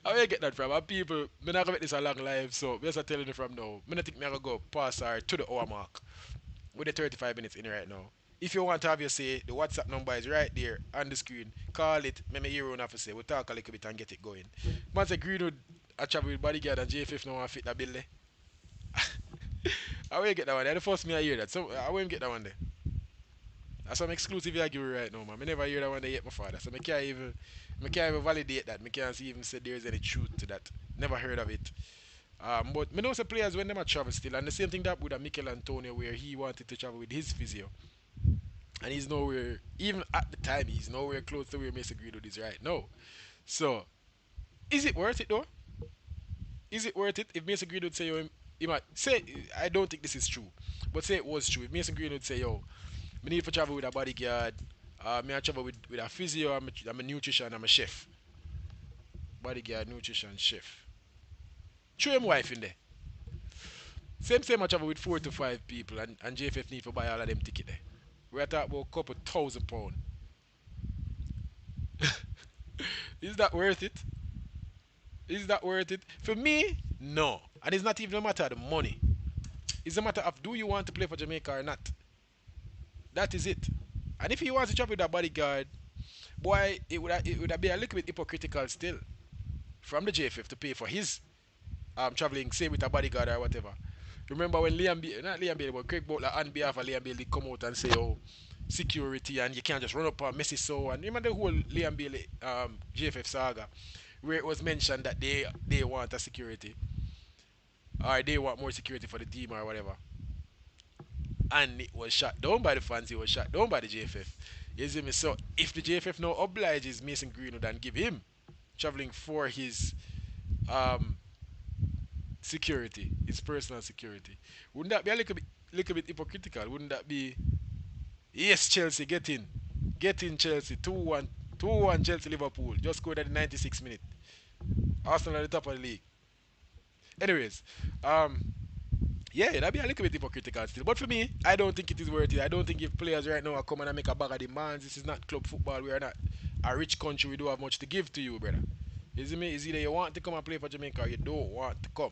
Speaker 1: Where you get that from? And people, I'm not gonna make this a long live, so I'm just telling you from now. I don't think I'm gonna go past our to the hour mark with the 35 minutes in right now. If you want to have your say, the WhatsApp number is right there on the screen. Call it. Maybe you don't have to say. We'll talk a little bit and get it going. Man say Greenwood, I travel with bodyguard and JFF now want to fit that bill there. I will get that one. That's the first me I hear that. So I will get that one there. That's some exclusive I give you right now, man. I never hear that one there yet, my father. So I can't even validate that. I can't even say there's any truth to that. Never heard of it. But I know some players when them a travel still, and the same thing that with a Mikel Antonio where he wanted to travel with his physio, and he's nowhere. Even at the time, he's nowhere close to where Mason Greenwood is right now. So is it worth it though? Is it worth it if Mason Greenwood say, yo, he might say, I don't think this is true, but say it was true. If Mason Greenwood say, yo, me need to travel with a bodyguard, me I travel with a physio, I'm a nutrition, I'm a chef, bodyguard, nutrition, chef. Throw him wife in there. Same I travel with 4 to 5 people, and JFF need to buy all of them ticket there. We're talking about a couple £1,000. Is that worth it? Is that worth it? For me, no. And it's not even a matter of the money. It's a matter of do you want to play for Jamaica or not. That is it. And if he wants to travel with a bodyguard, boy, it would be a little bit hypocritical still from the JFF to pay for his traveling, say with a bodyguard or whatever. Remember when not Liam Bailey, but Craig Butler on behalf of Liam Bailey come out and say, oh, security and you can't just run up on Messi so. And remember the whole Liam Bailey JFF saga where it was mentioned that they want a security or they want more security for the team or whatever. And it was shut down by the fans, it was shut down by the JFF. You see me? So if the JFF now obliges Mason Greenwood and give him traveling for his um security, his personal security, wouldn't that be a little bit hypocritical? Wouldn't that be yes Chelsea get in Chelsea 2-1 2-1 Chelsea Liverpool just scored at the 96th minute. Arsenal at the top of the league. Anyways, yeah, that'd be a little bit hypocritical still. But for me, I don't think it is worth it. I don't think if players right now are coming and make a bag of demands, this is not club football. We are not a rich country. We don't have much to give to you, brother. You see me? It's either you want to come and play for Jamaica or you don't want to come.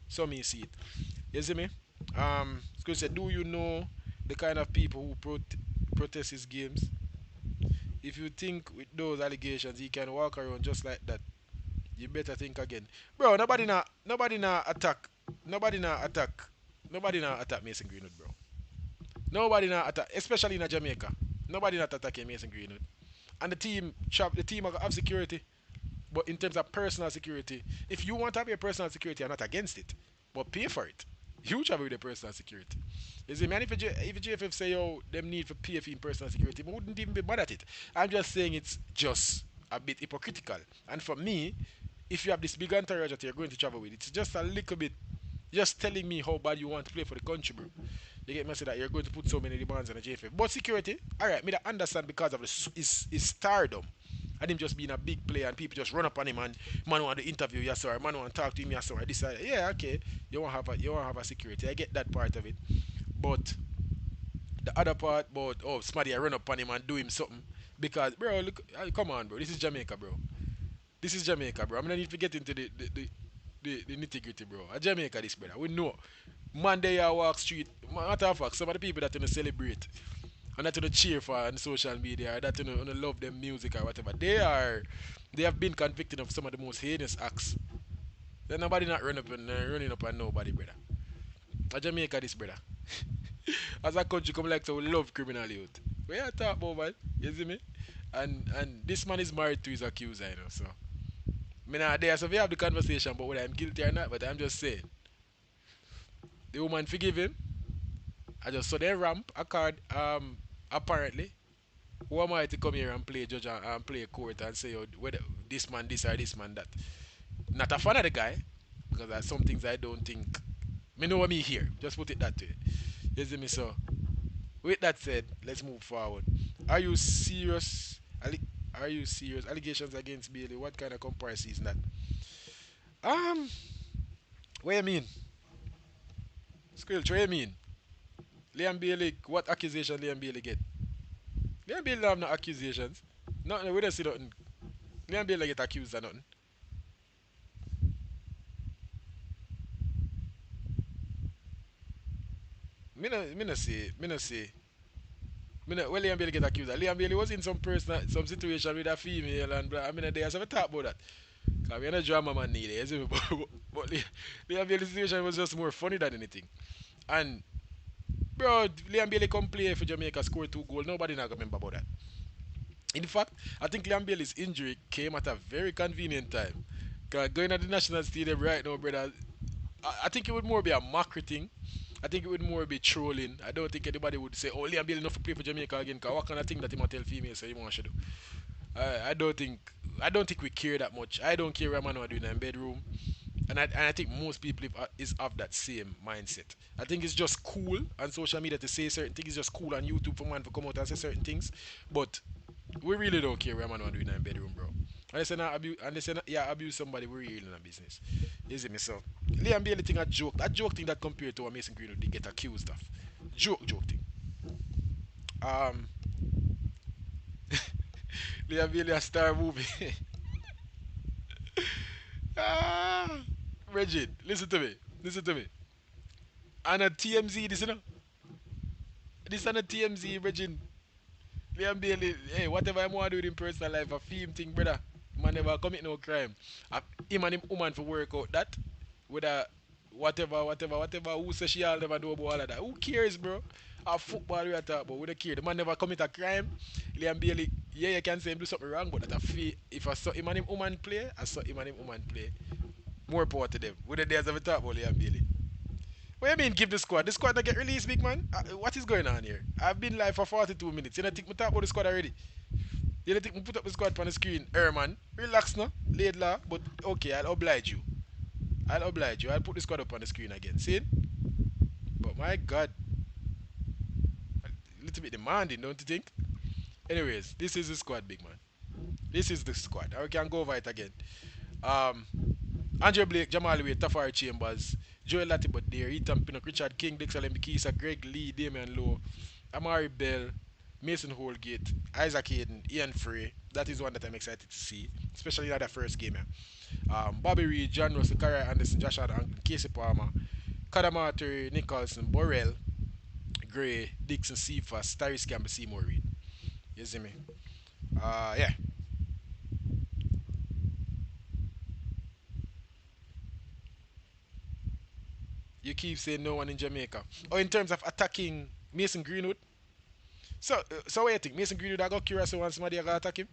Speaker 1: So me see it. You see me? School said, do you know the kind of people who protest his games? If you think with those allegations he can walk around just like that, you better think again. Bro, nobody not attack Mason Greenwood, bro. Nobody not attack, especially in Jamaica. Nobody not attacking Mason Greenwood. And the team have security. But in terms of personal security, if you want to have your personal security, I'm not against it. But pay for it. You travel with your personal security. You see, man, if the JFF say, yo, them need for pay for personal security, we wouldn't even be mad at it. I'm just saying it's just a bit hypocritical. And for me, if you have this big entourage that you're going to travel with, it's just a little bit just telling me how bad you want to play for the country, bro. You get me say that you're going to put so many demands on the JFF. But security, alright, me that understand because of his stardom. And him just being a big player and people just run up on him and man want to interview you, sorry, man want to talk to him, you sorry. This yeah, okay. You won't have a security. I get that part of it. But the other part about somebody I run up on him and do him something. Because bro, look come on bro, this is Jamaica, bro. This is Jamaica, bro. I'm gonna need to get into the nitty gritty, bro. A Jamaica, this brother. We know. Monday, I walk street. Matter of fact, some of the people that gonna celebrate and that gonna cheer for on social media, or that gonna love them music or whatever. They have been convicted of some of the most heinous acts. Then nobody not running up on nobody, brother. A Jamaica, this brother. As a country come like so we love criminal youth. Where you talk about, man? You see me? And this man is married to his accuser, you know, so me not there, so we have the conversation about whether I'm guilty or not, but I'm just saying. The woman forgive him. I just saw their ramp a card, apparently. Who am I to come here and play judge and play court and say, oh, whether this man this or this man that? Not a fan of the guy, because there's some things I don't think. Me know what me here. Just put it that way. You see me, so. With that said, let's move forward. Are you serious? Are you serious? Allegations against Bailey. What kind of comparison is that? Um, what you mean? Squilch, what you mean? Liam Bailey, what accusation Liam Bailey get? Liam Bailey don't have no accusations. Nothing, we don't see nothing. Liam Bailey get accused of nothing. Me no say. Well, Liam Bailey get accused. Liam Bailey was in some situation with a female and blah. I mean, they have to talk about that. Cause we're not drama man neither, you see me? But Liam Bailey's situation was just more funny than anything. And bro, Liam Bailey come play for Jamaica, score 2 goals. Nobody not gonna remember about that. In fact, I think Liam Bailey's injury came at a very convenient time. 'Cause going at the national stadium right now, brother, I think it would more be a mockery thing. I think it would more be trolling. I don't think anybody would say, "Oh, Liam Bailey enough to play for Jamaica again." Cause what kind of thing that he might tell females say he wants to do? I don't think we care that much. I don't care what man are doing in the bedroom, and I think most people is of that same mindset. I think it's just cool on social media to say certain things. It's just cool on YouTube for man to come out and say certain things, but we really don't care what man are doing in the bedroom, bro. Unless you not, yeah, abuse somebody, we really in a business. You see me, so Liam Bailey thing a joke. That joke thing that compared to what Mason Greenwood did get accused of. Joke thing. Um, Liam Bailey a star movie. ah, Reggie, listen to me. Listen to me. And a TMZ, this, you know? This and a TMZ, Reggie. Liam Bailey, hey, whatever I want to do in personal life, a film thing, brother. Man never commit no crime. Him and him woman for work out that. With a whatever, who says she all never know about all of that. Who cares, bro? A football we are talking about, we don't care. The man never commit a crime. Liam Bailey, yeah, you can say him do something wrong, but that a fee. If I saw him and him woman play, I saw him and him woman play. More power to them. With the days of a talk about Liam Bailey. What do you mean give the squad? The squad not get released, big man? What is going on here? I've been live for 42 minutes. You don't think me talk about the squad already? You don't think me put up the squad on the screen? Herman, relax now. Laidlaw, but okay, I'll oblige you. I'll oblige you. I'll put the squad up on the screen again. See it? But my God, a little bit demanding, don't you think? Anyways, this is the squad, big man. This is the squad. I can go over it again. Um, Andre Blake, Jamal Wade, Tafari Chambers, Joel Latibot there, Ethan Pinnock, Richard King, Dexter Mbikisa, Greg Lee, Damian Lowe, Amari Bell, Mason Holgate, Isaac Hayden, Ian Frey. That is one that I'm excited to see, especially in that first game. Bobby Reed, John Russell, Kari Anderson, Josh Adam, Casey Palmer, Kadamata, Nicholson, Borrell, Gray, Dixon, Cephas, Tyrese Campbell, Seymour Reed. You see me? Yeah. You keep saying no one in Jamaica. Or in terms of attacking Mason Greenwood. So what you think? Mason Greenwood I go curious when somebody I go attack him?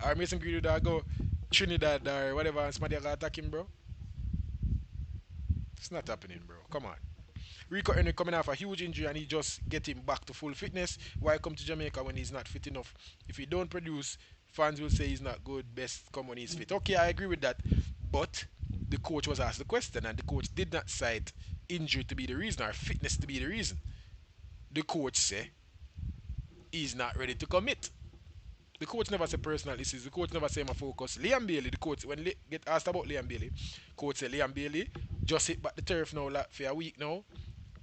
Speaker 1: Or Mason Greenwood I go Trinidad or whatever and somebody I go attack him, bro? It's not happening, bro. Come on. Rico Henry coming off a huge injury and he just getting back to full fitness. Why come to Jamaica when he's not fit enough? If he don't produce, fans will say he's not good. Best come when he's fit. Okay, I agree with that. But the coach was asked the question and the coach did not cite injury to be the reason or fitness to be the reason. The coach say he's not ready to commit. The coach never say personal issues. The coach never say my focus. Liam Bailey, the coach, when get asked about Liam Bailey, coach say Liam Bailey just hit back the turf now like, for a week now.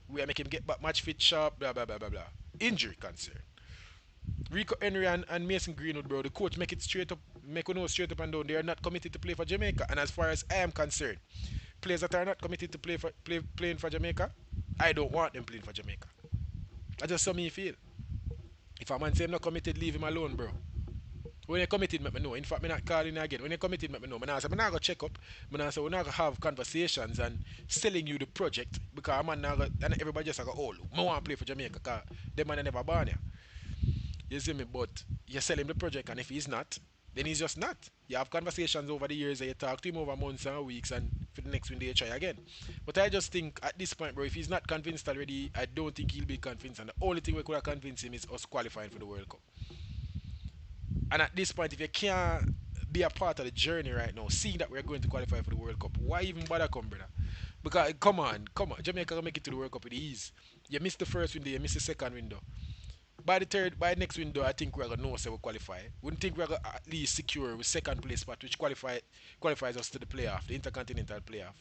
Speaker 1: We are making him get back match fit sharp, blah blah blah blah blah. Injury concern. Rico Henry and Mason Greenwood, bro, the coach make it straight up, make you know straight up and down. They are not committed to play for Jamaica. And as far as I am concerned, players that are not committed to playing for Jamaica, I don't want them playing for Jamaica. I just saw me feel. If a man say I'm not committed, leave him alone, bro. When you're committed, let me know. In fact, I'm not calling you again. When you're committed, let me know. I'm not going to check up. I'm say we're not going to have conversations and selling you the project because I'm not going to, and everybody just go, oh, look, I want to play for Jamaica because the man never born here. You see me? But you sell him the project and if he's not, then he's just not. You have conversations over the years and you talk to him over months and weeks and for the next window you try again. But I just think at this point, bro, if he's not convinced already, I don't think he'll be convinced. And the only thing we could have convinced him is us qualifying for the World Cup. And at this point, if you can't be a part of the journey right now, seeing that we're going to qualify for the World Cup, why even bother come, brother? Because come on, Jamaica can make it to the World Cup with ease. You missed the first window, you missed the second window. By the next window, I think we're gonna know so we qualify. We think we're gonna at least secure with second place spot, which qualifies us to the playoff, the intercontinental playoff.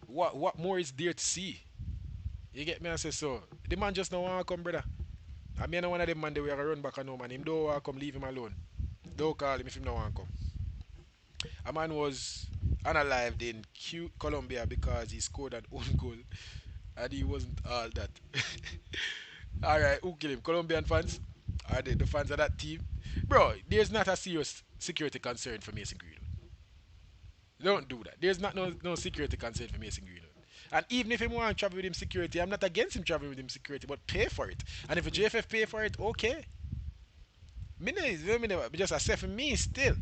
Speaker 1: What more is there to see? You get me? I say so. The man just don't want to come, brother. I mean, one of them man they will run back and home and him don't want to come, leave him alone. Don't call him if him don't want to come. A man was unalived in cute Colombia because he scored an own goal and he wasn't all that. Alright, who killed him? Colombian fans? Are they the fans of that team? Bro, there's not a serious security concern for Mason Greenwood. Don't do that. There's not no security concern for Mason Greenwood. And even if him want to travel with him security, I'm not against him traveling with him security, but pay for it. And if a JFF pay for it, okay. Me just accept for me still.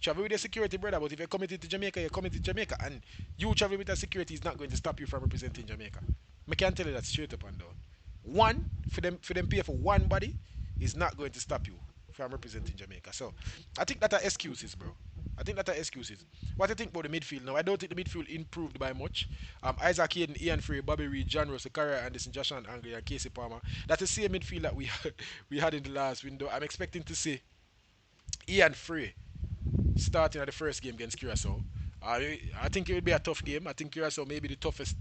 Speaker 1: Travel with a security, brother, but if you're committed to Jamaica, you're committed to Jamaica. And you travel with a security is not going to stop you from representing Jamaica. I can tell you that straight up and down. One, for them pay for one body is not going to stop you from representing Jamaica. So I think that are excuses, bro. I think that are excuses. What do you think about the midfield now? I don't think the midfield improved by much. Isaac Hayden, Ian Frey, Bobby Reed, John Ross, Zakaria Anderson, Josh Angry, and Casey Palmer. That's the same midfield that we had in the last window. I'm expecting to see Ian Frey starting at the first game against Curacao. I think it will be a tough game. I think Curacao may be the toughest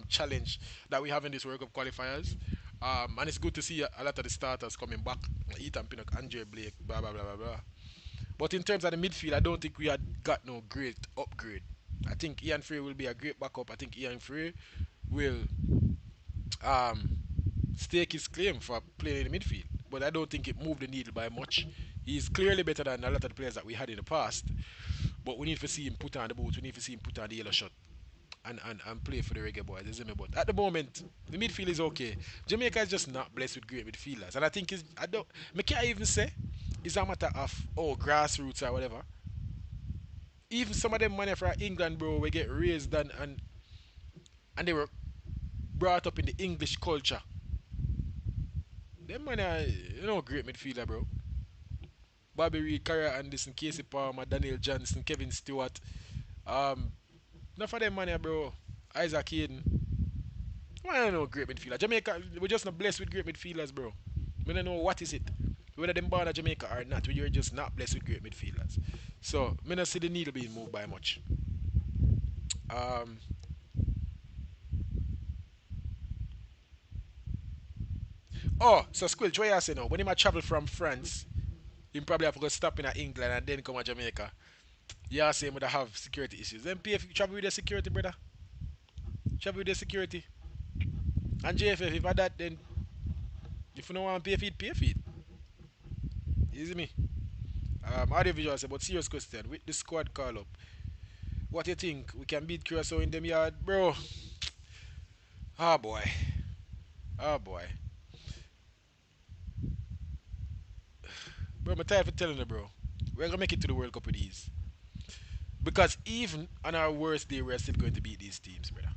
Speaker 1: challenge that we have in this World Cup qualifiers. And it's good to see a lot of the starters coming back. Ethan Pinnock, Andre Blake, blah, blah, blah, blah, blah. But in terms of the midfield, I don't think we had got no great upgrade. I think Ian Frey will be a great backup. I think Ian Frey will um, stake his claim for playing in the midfield. But I don't think it moved the needle by much. He's clearly better than a lot of the players that we had in the past. But we need to see him put on the boots. We need to see him put on the yellow shirt and play for the Reggae Boys. Isn't it? But at the moment, the midfield is okay. Jamaica is just not blessed with great midfielders. And I think I can't even say it's a matter of, grassroots or whatever. Even some of them money from England, bro, we get raised and they were brought up in the English culture. Them money are, great midfielder, bro. Bobby Reed, Carrier Anderson, Casey Palmer, Daniel Johnson, Kevin Stewart. Enough of them money, bro. Isaac Hayden. I don't know great midfielder. Jamaica, we're just not blessed with great midfielders, bro. We don't know what is it. Whether them born in Jamaica or not, we're just not blessed with great midfielders. So, I don't see the needle being moved by much. Um, so Squill, what you say now? When he might travel from France, he probably have to stop in England and then come to Jamaica. Yeah, say him would have security issues. Then PF travel with the security, brother. Travel with the security. And JFF, if I that, then if you don't want to pay feed. You see me? Audiovisual say, but serious question. With the squad call up, what do you think? We can beat Curacao in them yard, bro? Ah, boy. Ah, boy. Bro, I'm tired of telling you, bro. We're going to make it to the World Cup with these. Because even on our worst day, we're still going to beat these teams, brother.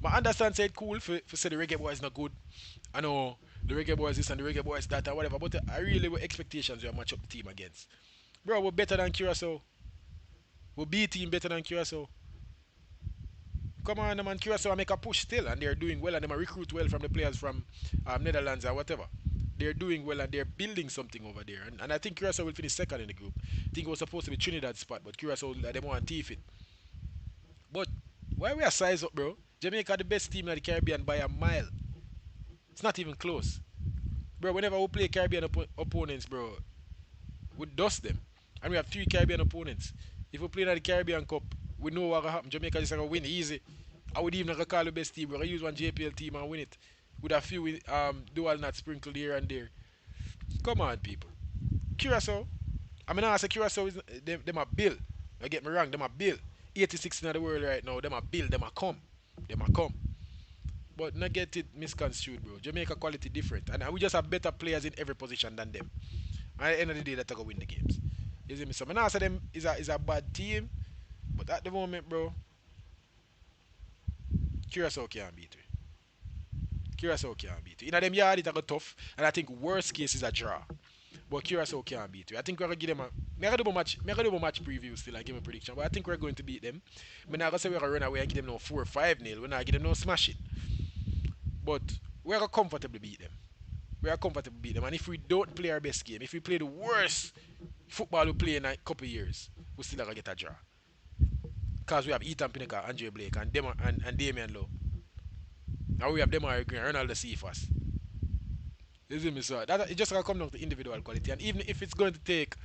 Speaker 1: I understand say it cool for say the Reggae Boys not good. I know the Reggae Boys this and the Reggae Boys that or whatever, but I really with expectations we match up the team against. Bro, we're better than Curacao. We're B team better than Curacao. Come on, man, Curacao make a push still and they're doing well and they recruit well from the players from Netherlands or whatever. They're doing well and they're building something over there. And I think Curacao will finish second in the group. I think it was supposed to be Trinidad's spot, but Curacao they want to thief it. But why we are size up, bro? Jamaica the best team in the Caribbean by a mile. It's not even close. Bro, whenever we play Caribbean opponents, bro, we dust them. And we have 3 Caribbean opponents. If we play in the Caribbean Cup, we know what will happen. Jamaica just going to win easy. I would even call the best team. We're going to use one JPL team and win it. With a few dual nuts sprinkled here and there. Come on, people. Curacao. I mean, I say Curacao is them a bill. Don't get me wrong, them a bill. 86 in the world right now, them a bill, them a come. Them a come. But not get it misconstrued, bro. Jamaica quality different. And we just have better players in every position than them. And at the end of the day, they're going to win the games. You see me? So, I now say them is a bad team. But at the moment, bro, Curacao can't beat it. Curacao can't beat it. In them yard, it's a tough. And I think worst case is a draw. But Curacao can't beat it. I think we're going to give them a... I'm going to do a match preview still and give a prediction. But I think we're going to beat them. I'm not going to say we're going to run away and give them no 4 or 5-0. We're not give them no smash it. But we're going to comfortably beat them. We are comfortably beat them. And if we don't play our best game, if we play the worst football we play in a couple of years, we still going to get a draw. Because we have Ethan Pinnacle, Andre Blake, and Damian Lowe. And we have Demar Green, Ronaldo Cephas. You see me? So that, it just going to come down to individual quality. And even if it's going to take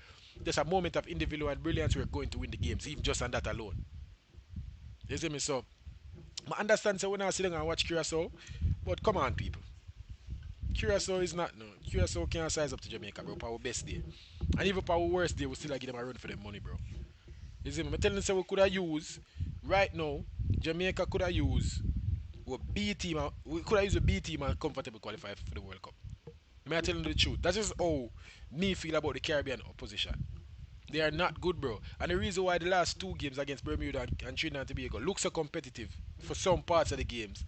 Speaker 1: just a moment of individual brilliance, we're going to win the games, even just on that alone. You see me? So I understand so we're not sitting and watch Curacao, but come on, people. Curacao is not, no. Curacao can't size up to Jamaica, bro, for our best day. And even for our worst day, we still give them a run for their money, bro. You see me? I'm telling you, so we could have used right now Jamaica could have used a B team. We could have used a B team and comfortable qualify for the World Cup. Am I telling you the truth? That's just how me feel about the Caribbean opposition. They are not good, bro. And the reason why the last two games against Bermuda and Trinidad and Tobago look so competitive for some parts of the games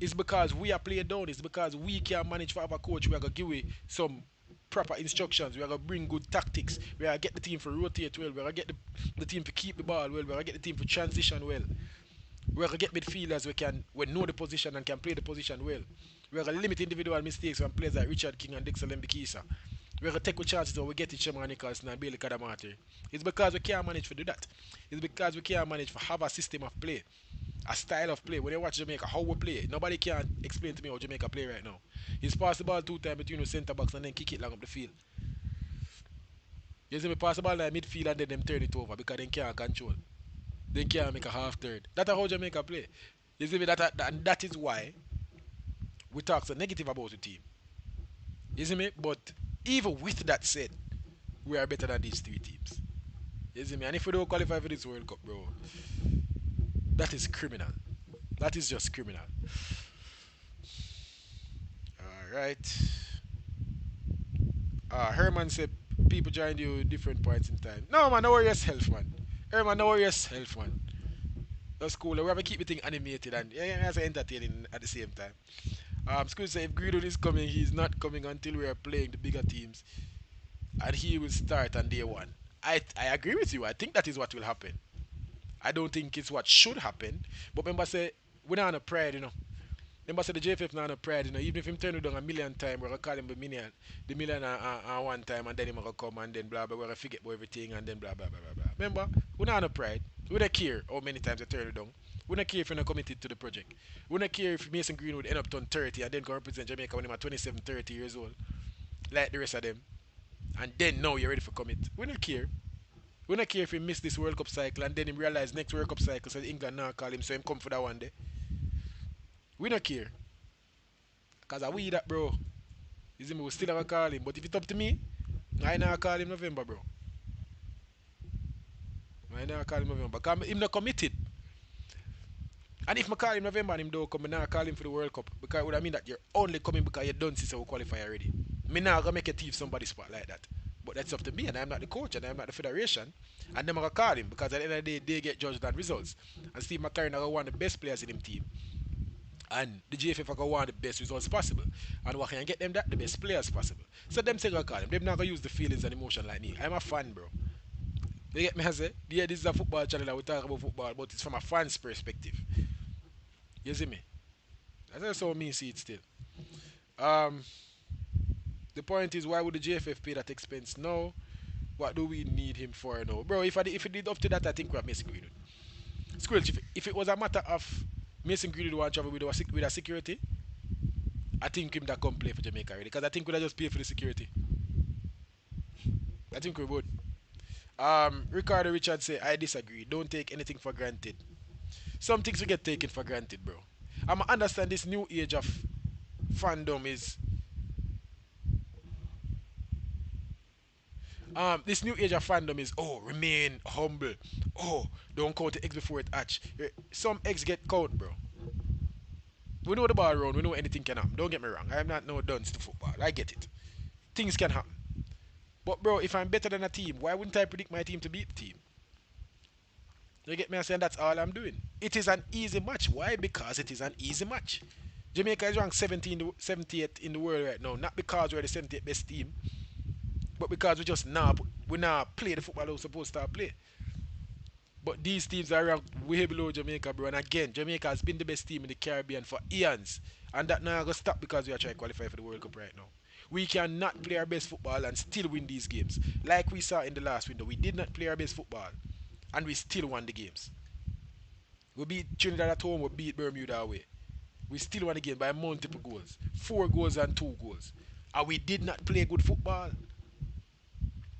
Speaker 1: is because we are played down. It's because we can't manage for our coach. We are going to give you some proper instructions. We are going to bring good tactics. We are going to get the team to rotate well. We are going to get the team to keep the ball well. We are going to get the team to transition well. We are going to get midfielders we know the position and can play the position well. We are going to limit individual mistakes from players like Richard King and Dixon Lembikisa. We're going to take our chances or we get it Shemar Nicholson and Bailey Kadamati. It's because we can't manage to do that. It's because we can't manage to have a system of play, a style of play. When you watch Jamaica, how we play, nobody can explain to me how Jamaica play right now. He's passed the ball 2 times between the centre backs and then kick it long up the field. You see me pass the ball in the midfield and then them turn it over because they can't control. They can't make a half third. That's how Jamaica play. You see me and that is why we talk so negative about the team. You see me? But even with that said, we are better than these three teams. You see me? And if we don't qualify for this World Cup, bro, that is criminal. That is just criminal. Alright. Herman said people join you different points in time. No man, don't worry yourself, man. Herman, don't worry yourself, man. That's cool. We have to keep the thing animated and yeah, entertaining at the same time. School say if Greenwood is coming, he's not coming until we are playing the bigger teams, and he will start on day one. I agree with you. I think that is what will happen. I don't think it's what should happen. But remember, say we're not on a pride, you know. Remember, say the JFF not on a pride, you know. Even if him turn it down a million times, we're gonna call him the million one time, and then him gonna come and then blah blah. We're gonna forget about everything and then blah blah blah blah blah. Remember, we're not on a pride. We don't care how many times they turn it down. We don't care if you're not committed to the project. We don't care if Mason Greenwood end up turn 30 and then go represent Jamaica when he's 27, 30 years old, like the rest of them. And then now you're ready for commit. We don't care. We don't care if he miss this World Cup cycle and then he realize next World Cup cycle so England now call him so him come for that one day. We don't care. Cause I we that bro. You see me, we still have a call him. But if it's up to me, I not call him November, bro. I not call him November. Because him not committed. And if I call him November and him don't come, I not call him for the World Cup. Because it would mean that you're only coming because you don't see so we qualify already. Me not gonna make a thief somebody's spot like that. But that's up to me and I'm not the coach and I'm not the federation. And them gonna call him because at the end of the day they get judged on results. And Steve McLaren are one of the best players in him team. And the GFF are gonna want the best results possible. And what can get them that? The best players possible. So them say gonna call him. Them not gonna use the feelings and emotion like me. I'm a fan, bro. You get me I say? Yeah, this is a football channel that we talk about football, but it's from a fan's perspective. You see me? That's how me see it still. Um the point is why would the GFF pay that expense now? What do we need him for now? Bro, if it did up to that I think we have Mason Greenwood. Squirrel, if it was a matter of Mason Greenwood want to travel with a security, I think him that come play for Jamaica already. Because I think we'll just pay for the security. I think we would. Ricardo Richard say, I disagree. Don't take anything for granted. Some things we get taken for granted, bro. I understand this new age of fandom is this new age of fandom is remain humble. Don't count the eggs before it hatch. Some eggs get count, bro. We know the ball around, we know anything can happen. Don't get me wrong. I'm not no dunce to football. I get it. Things can happen. But bro, if I'm better than a team, why wouldn't I predict my team to beat the team? You get me? I'm saying that's all I'm doing. It is an easy match. Why? Because it is an easy match. Jamaica is ranked 78th in the world right now. Not because we're the 78th best team, but because we now play the football we're supposed to play. But these teams are ranked way below Jamaica, bro. And again, Jamaica has been the best team in the Caribbean for eons. And that now going to stop because we are trying to qualify for the World Cup right now. We cannot play our best football and still win these games. Like we saw in the last window, we did not play our best football and we still won the games. We beat Trinidad at home, we beat Bermuda away. We still won the game by multiple goals. 4 goals and 2 goals. And we did not play good football.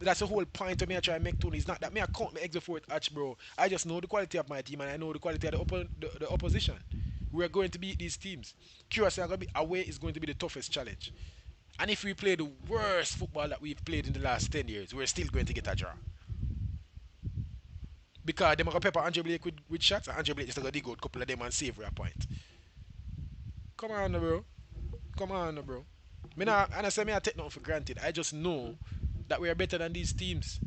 Speaker 1: That's the whole point of me I try to make Tony. It's not that me I count my eggs before it hatch, bro. I just know the quality of my team and I know the quality of the opposition. We are going to beat these teams. Curiosity are going to be away is going to be the toughest challenge. And if we play the worst football that we've played in the last 10 years, we're still going to get a draw. because them gonna pepper Andre Blake with shots, and Andre Blake just gonna dig out a couple of them and save for a point. Come on, bro. Come on, bro. Me not, and I say me I take nothing for granted. I just know that we are better than these teams.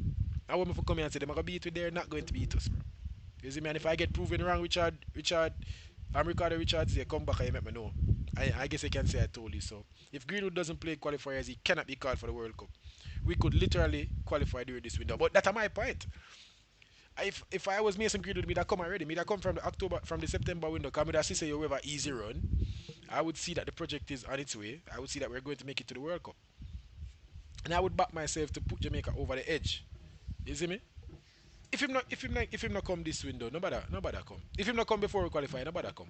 Speaker 1: I want me to come here and say them are gonna beat you, they're not going to beat us, bro. You see me? And if I get proven wrong, I'm Ricardo Richards, they come back and you make me know. I guess I can say I told you so. If Greenwood doesn't play qualifiers, he cannot be called for the World Cup. We could literally qualify during this window. But that's my point. If I was Mason Greenwood, me that come already. Me that come from the September window. Come with that say you have an easy run. I would see that the project is on its way. I would see that we're going to make it to the World Cup. And I would back myself to put Jamaica over the edge. You see me? If him not come this window, nobody come. If him not come before we qualify, nobody come.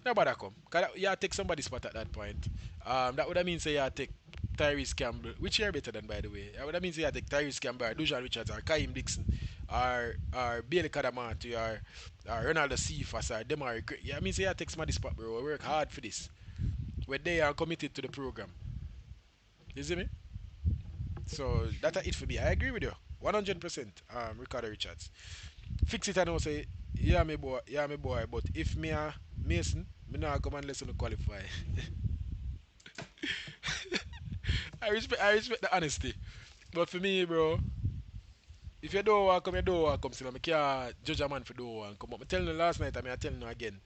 Speaker 1: Nobody come. Cause you take somebody's spot at that point. That would mean say you take Tyrese Campbell, which you're better than by the way. That would mean say you take Tyrese Campbell, or Dujan Richards, or Kaim Dixon, or Bailey Kadamati, or Ronaldo Cephas, or Demari Gray. Yeah, I mean say you take somebody's spot, bro. We work hard for this. Where they are committed to the program. You see me? So that's it for me. I agree with you. 100%, Ricardo Richards. Fix it and I'll say, yeah, me boy, but if me a Mason, me not come unless you qualify. I respect the honesty. But for me, bro, if you don't want to come, you don't want to come. So I can't judge a man for don't want to come. But I telling you last night, I'm telling you again.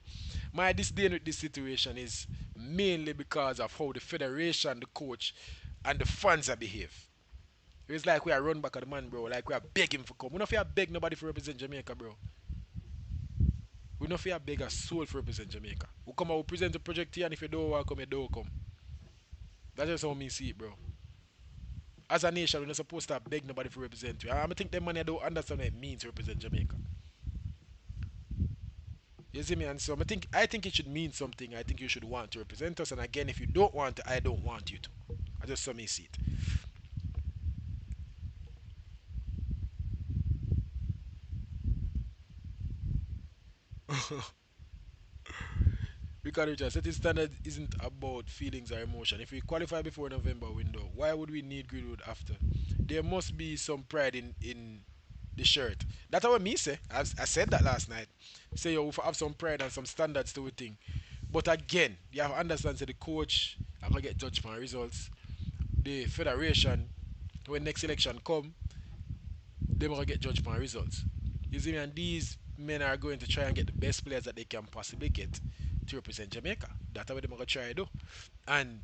Speaker 1: My disdain with this situation is mainly because of how the federation, the coach, and the fans are behave. It's like we are run back at the man, bro. Like we are begging for come. We don't feel beg nobody for represent Jamaica, bro. We don't feel beg a soul for represent Jamaica. We come out, we present the project here, and if you don't want to come, you don't come. That's just how me see it, bro. As a nation, we're not supposed to beg nobody for represent you. I think them money don't understand what it means to represent Jamaica. You see me? And so I think it should mean something. I think you should want to represent us. And again, if you don't want to, I don't want you to. I just saw me see it. Ricardo Richards, setting standard isn't about feelings or emotion. If we qualify before November window, why would we need Greenwood after? There must be some pride in the shirt. That's what me say. I said that last night. Say you have some pride and some standards to a thing. But again, you have to understand that the coach are gonna get judged for results. The federation, when next election come, they gonna get judged for results. You see me? And these men are going to try and get the best players that they can possibly get to represent Jamaica. That's what they're gonna try to do. And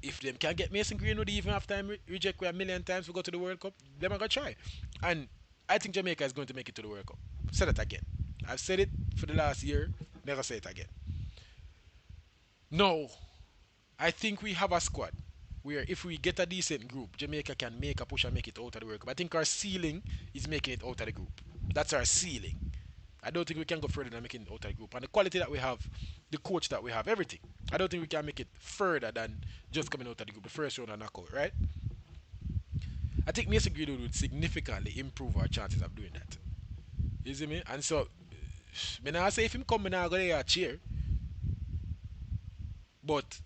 Speaker 1: if them can get Mason Greenwood even after I reject we a million times we go to the World Cup, they're gonna try. And I think Jamaica is going to make it to the World Cup. Say that again. I've said it for the last year, never say it again. No, I think we have a squad where if we get a decent group, Jamaica can make a push and make it out of the World Cup. I think our ceiling is making it out of the group. That's our ceiling. I don't think we can go further than making it out of the group. And the quality that we have, the coach that we have, everything. I don't think we can make it further than just coming out of the group, the first round and knockout, right? I think Mason Greenwood would significantly improve our chances of doing that. You see me? And so, me now say if him come, me now go there a cheer. But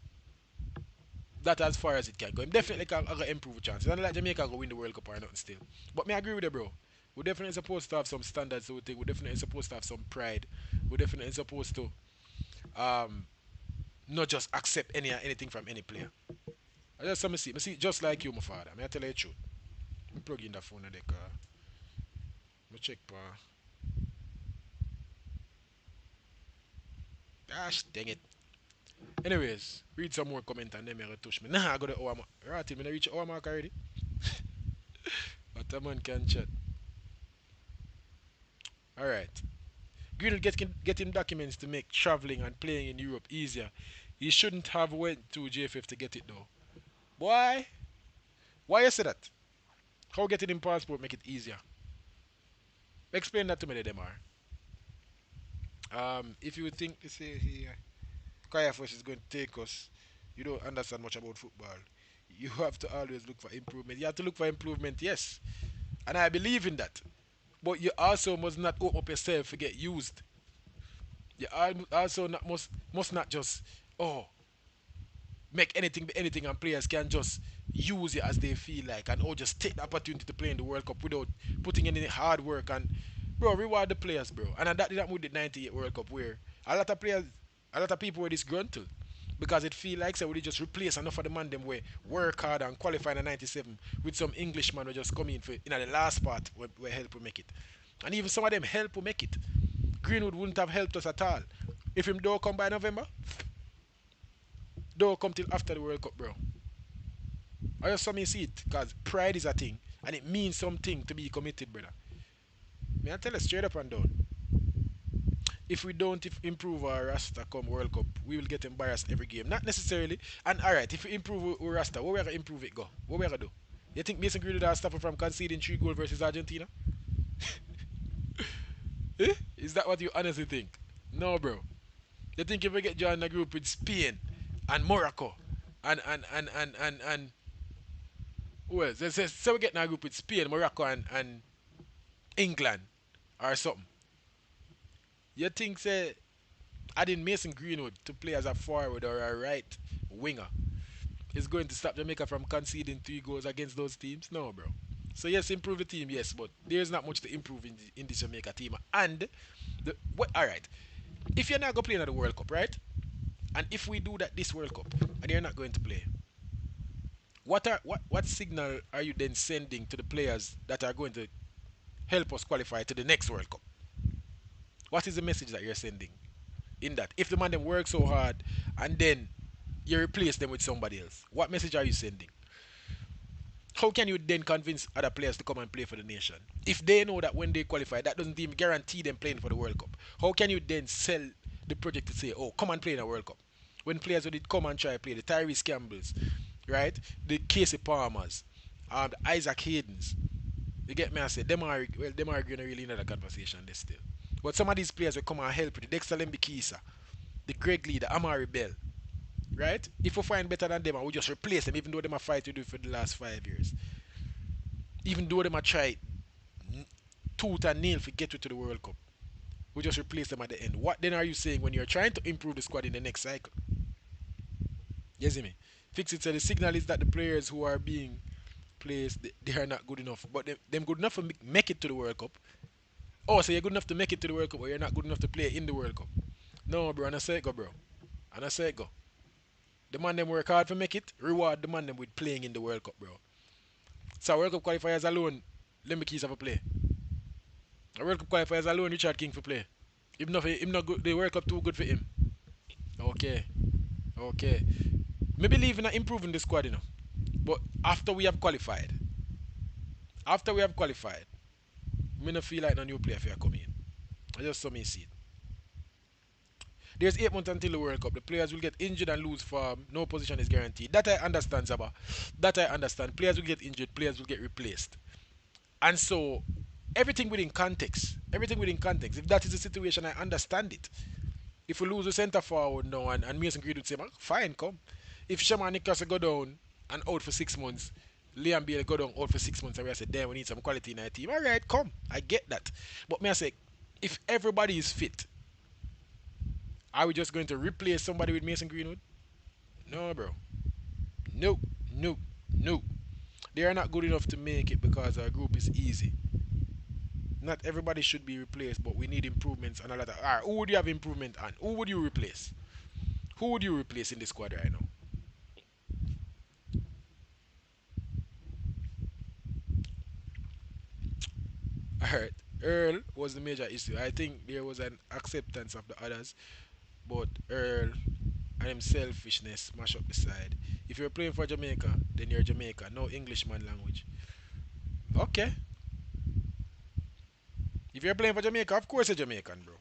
Speaker 1: that as far as it can go. Him definitely can improve chances. And like Jamaica go win the World Cup or nothing still. But me agree with you, bro. We're definitely supposed to have some standards to think. We're definitely supposed to have some pride. We're definitely supposed to not just accept anything from any player. I just see just like you, my father. I tell you the truth. I plug in the phone in the car. I check pa. Gosh dang it. Anyways, read some more comment and then I touch me. Nah, I got the hour mark. Right, I'm reach the hour mark already. But a man can chat. Alright. Greenwood getting documents to make traveling and playing in Europe easier. He shouldn't have went to JFF to get it though. Why? Why you say that? How getting in passport make it easier? Explain that to me, them are. If you think to say here, Kaya Force is going to take us, you don't understand much about football. You have to always look for improvement. You have to look for improvement, yes, and I believe in that. But you also must not open up yourself to get used. You also not must not just oh make anything be anything, and players can just use it as they feel like, and or just take the opportunity to play in the World Cup without putting in any hard work. And bro, reward the players, bro. And that did happen with the '98 World Cup, where a lot of players, a lot of people were disgruntled because it feel like, say, we just replace enough of the man them way work hard and qualify in the '97 with some Englishman who just come in for the last part where help will make it. And even some of them help will make it. Greenwood wouldn't have helped us at all if him don't come by November. Don't come till after the World Cup, bro. I just saw me see it, because pride is a thing and it means something to be committed, brother. Me I tell you straight up and down. If we don't improve our Rasta come World Cup, we will get embarrassed every game. Not necessarily. And alright, if we improve our Rasta, what we gonna improve it go? What we gonna do? You think Mason Greenwood will stop him from conceding 3 goals versus Argentina? Eh? Is that what you honestly think? No, bro. You think if we get joined a group with Spain and Morocco and who else? So we get in a group with Spain, Morocco and England or something. You think say adding Mason Greenwood to play as a forward or a right winger is going to stop Jamaica from conceding 3 goals against those teams? No, bro. So yes, improve the team, yes, but there's not much to improve in the Jamaica team. And what? All right, if you're not going to play in the World Cup, right? And if we do that this World Cup and you're not going to play, what signal are you then sending to the players that are going to help us qualify to the next World Cup? What is the message that you're sending in that? If the man them work so hard and then you replace them with somebody else, what message are you sending? How can you then convince other players to come and play for the nation? If they know that when they qualify, that doesn't even guarantee them playing for the World Cup. How can you then sell the project to say, oh, come and play in a World Cup? When players who did come and try to play, the Tyrese Campbells, right? The Casey Palmers, the Isaac Haydens. You get me? I say, them are going to really another conversation this still. But some of these players will come and help with the Dexter Lembikisa, the Greg Lee, the Amari Bell, right? If we find better than them, I will just replace them, even though them are fight to do it for the last 5 years. Even though them are try tooth and nail to get you to the World Cup, we just replace them at the end. What then are you saying when you're trying to improve the squad in the next cycle? You see me? Fix it. So the signal is that the players who are being placed, they are not good enough, but them good enough to make it to the World Cup. Oh, so you're good enough to make it to the World Cup, but you're not good enough to play in the World Cup. No, bro, and I say it go, bro. And I say it go. The man them work hard to make it, reward the man them with playing in the World Cup, bro. So World Cup qualifiers alone, let me keep have a play. A World Cup qualifiers alone, Richard King for play. Him not good, the World Cup too good for him. Okay, okay. Maybe leaving and improving the squad, you know. But after we have qualified, me no feel like no new player for come in. I just saw me see it. There's 8 months until the World Cup. The players will get injured and lose form. No position is guaranteed. That I understand, Zaba. That I understand. Players will get injured. Players will get replaced. And so, everything within context. Everything within context. If that is the situation, I understand it. If we lose a centre forward now and Mason Greenwood would say, fine, come. If Shaman Nicholas go down and out for 6 months, Liam Bale go down out for 6 months, and we say, damn, we need some quality in our team. All right, come. I get that. But me I say, if everybody is fit, are we just going to replace somebody with Mason Greenwood? No, bro. No, no, no. They are not good enough to make it because our group is easy. Not everybody should be replaced, but we need improvements and a lot of. Alright, who would you have improvement on? Who would you replace? Who would you replace in the squad right now? Alright, Earl was the major issue. I think there was an acceptance of the others, but Earl and him selfishness mash up the side. If you're playing for Jamaica, then you're Jamaica. No Englishman language. Okay. If you're playing for Jamaica, of course you're Jamaican, bro.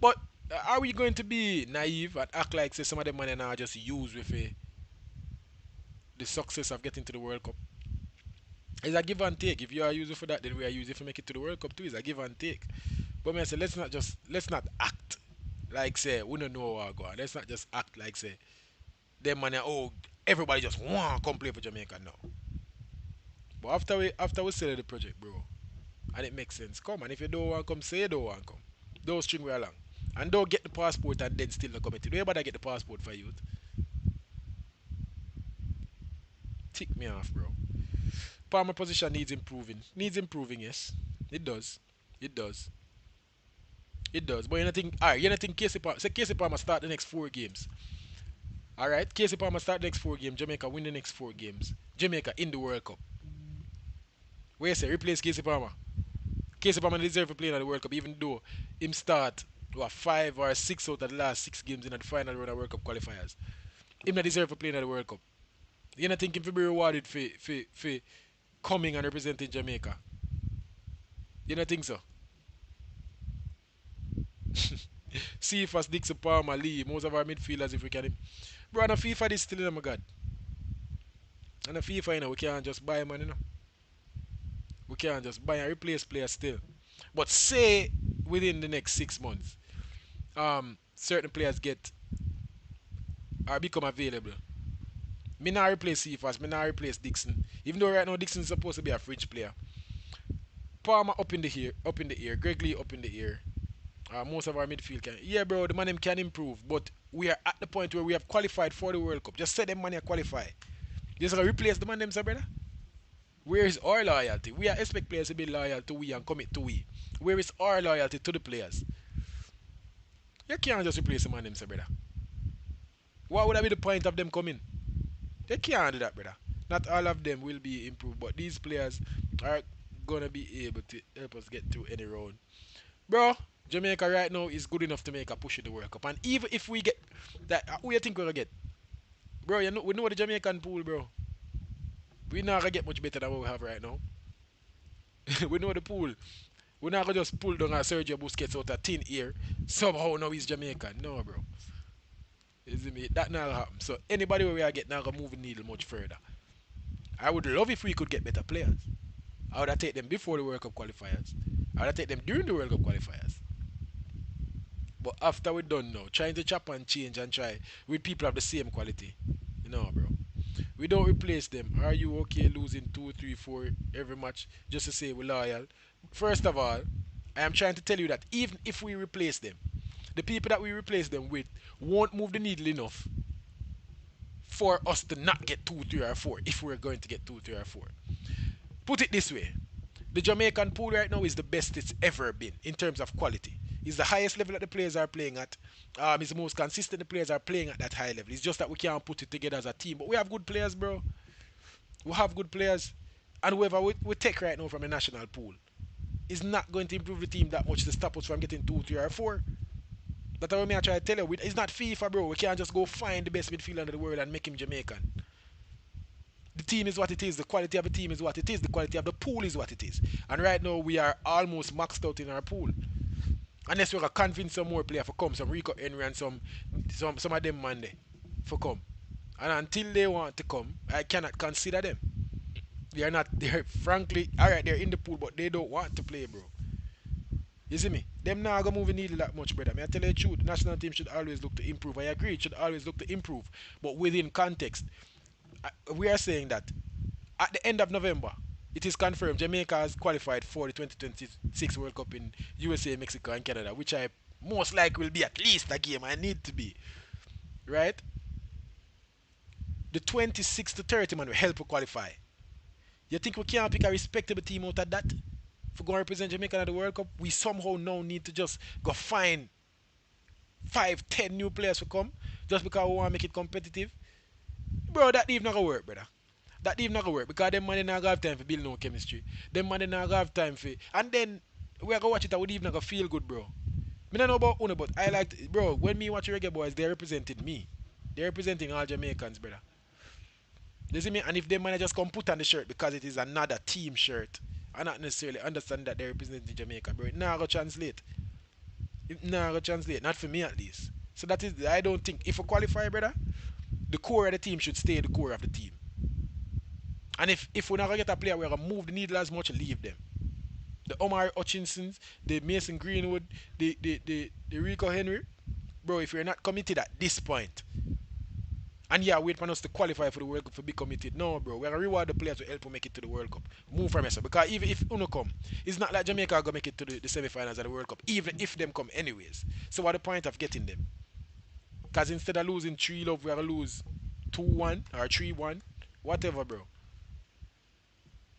Speaker 1: But are we going to be naive and act like say some of the money now just use with the success of getting to the World Cup? It's a give and take. If you are using for that, then we are using for make it to the World Cup too. It's a give and take. But me I say let's not act like say we don't know what go on. Let's not just act like say them money everybody just want to come play for Jamaica now. But after we sell the project, bro, and it makes sense, come. And if you don't want to come, say you don't want to come. Don't string we along. And don't get the passport and then still not commit. Don't ever get the passport for youth. tick me off, bro. Palmer position needs improving. Needs improving, yes. It does. It does. It does. But you don't think, alright, you don't think Casey Palmer, say Casey Palmer start the next 4 games. Alright, Casey Palmer start the next 4 games. Jamaica win the next 4 games. Jamaica in the World Cup. Where you say, replace Casey Palmer. Casey Palmer deserve to play in the World Cup, even though him start what 5 or 6 out of the last 6 games in the final round of World Cup qualifiers. Him not deserve to play in the World Cup. You not think him to be rewarded for coming and representing Jamaica? You don't think so? See if us Dixon Palmer, Lee, most of our midfielders if we can. Bro, and a FIFA this still in my God. And a FIFA, we can't just buy man, We can't just buy and replace players still. But say within the next 6 months, certain players get or become available. Me not replace Cephas, me not replace Dixon. Even though right now Dixon is supposed to be a fringe player. Palmer up in the air. Greg Lee up in the air. Most of our midfield can. Yeah, bro, the man them can improve, but we are at the point where we have qualified for the World Cup. Just say them money qualify. Just gonna replace the man them, sir, brother. Where is our loyalty? We are expect players to be loyal to we and commit to we. Where is our loyalty to the players? You can't just replace the man them, sir, brother. What would that be the point of them coming? They can't do that, brother. Not all of them will be improved, but these players are gonna be able to help us get through any round. Bro, Jamaica right now is good enough to make a push in the World Cup. And even if we get that, who you think we're gonna get? Bro, we know the Jamaican pool, bro. We're not gonna get much better than what we have right now. We know the pool. We're not gonna just pull down a Sergio Busquets out of thin air. Somehow now he's Jamaican. No, bro. You see me? That not happen. So anybody where we are getting now gonna move the needle much further. I would love if we could get better players. I would have take them before the World Cup qualifiers. I would have take them during the World Cup qualifiers. But after we're done now, trying to chop and change and try with people of the same quality. Bro. We don't replace them. Are you okay losing 2, 3, 4 every match just to say we're loyal? First of all, I am trying to tell you that even if we replace them, the people that we replace them with won't move the needle enough for us to not get 2, 3, or 4 if we're going to get 2, 3, or 4. Put it this way. The Jamaican pool right now is the best it's ever been in terms of quality. It's the highest level that the players are playing at. It's the most consistent the players are playing at that high level. It's just that we can't put it together as a team. But we have good players, bro. We have good players. And whoever we take right now from a national pool is not going to improve the team that much to stop us from getting 2, 3, or 4. That's what I try to tell you. It's not FIFA, bro. We can't just go find the best midfielder in the world and make him Jamaican. The team is what it is. The quality of the team is what it is. The quality of the pool is what it is. And right now, we are almost maxed out in our pool. Unless we're going to convince some more players to come, some Rico Henry and some of them man there for come. And until they want to come, I cannot consider them. They're frankly, alright, they're in the pool, but they don't want to play, bro. You see me? Them now gonna move the needle that much, brother. I tell you the truth, the national team should always look to improve. I agree, it should always look to improve. But within context, we are saying that at the end of November, it is confirmed Jamaica has qualified for the 2026 World Cup in USA, Mexico, and Canada, which I most likely will be at least a game I need to be. Right? The 26 to 30 man will help to qualify. You think we can't pick a respectable team out of that? For going to represent Jamaica at the World Cup, we somehow now need to just go find 5, 10 new players to come just because we want to make it competitive. Bro, that even not gonna work, brother. That even not gonna work because them man not gonna have time for build no chemistry. Them man not gonna have time for, and then we are gonna watch it and we even not gonna feel good, bro. Me don't know about Uno, but I like, bro. When me watch Reggae Boys, they're representing me. They're representing all Jamaicans, brother. You see me? And if them man just come put on the shirt because it is another team shirt, I not necessarily understand that they're representing Jamaica, bro. It not gonna translate. It not gonna translate. Not for me at least. So that is, I don't think if we qualify, brother, the core of the team should stay the core of the team. And if we're not gonna get a player, we're gonna move the needle as much, leave them. The Omar Hutchinsons, the Mason Greenwood, the Rico Henry, bro. If you're not committed at this point, and yeah, wait for us to qualify for the World Cup to be committed. No, bro, we're gonna reward the players to help us make it to the World Cup. Move from us, because even if Uno come, it's not like Jamaica are gonna make it to the semi-finals of the World Cup, even if them come anyways. So what's the point of getting them? Because instead of losing 3-love, we're gonna lose 2-1 or 3-1. Whatever, bro.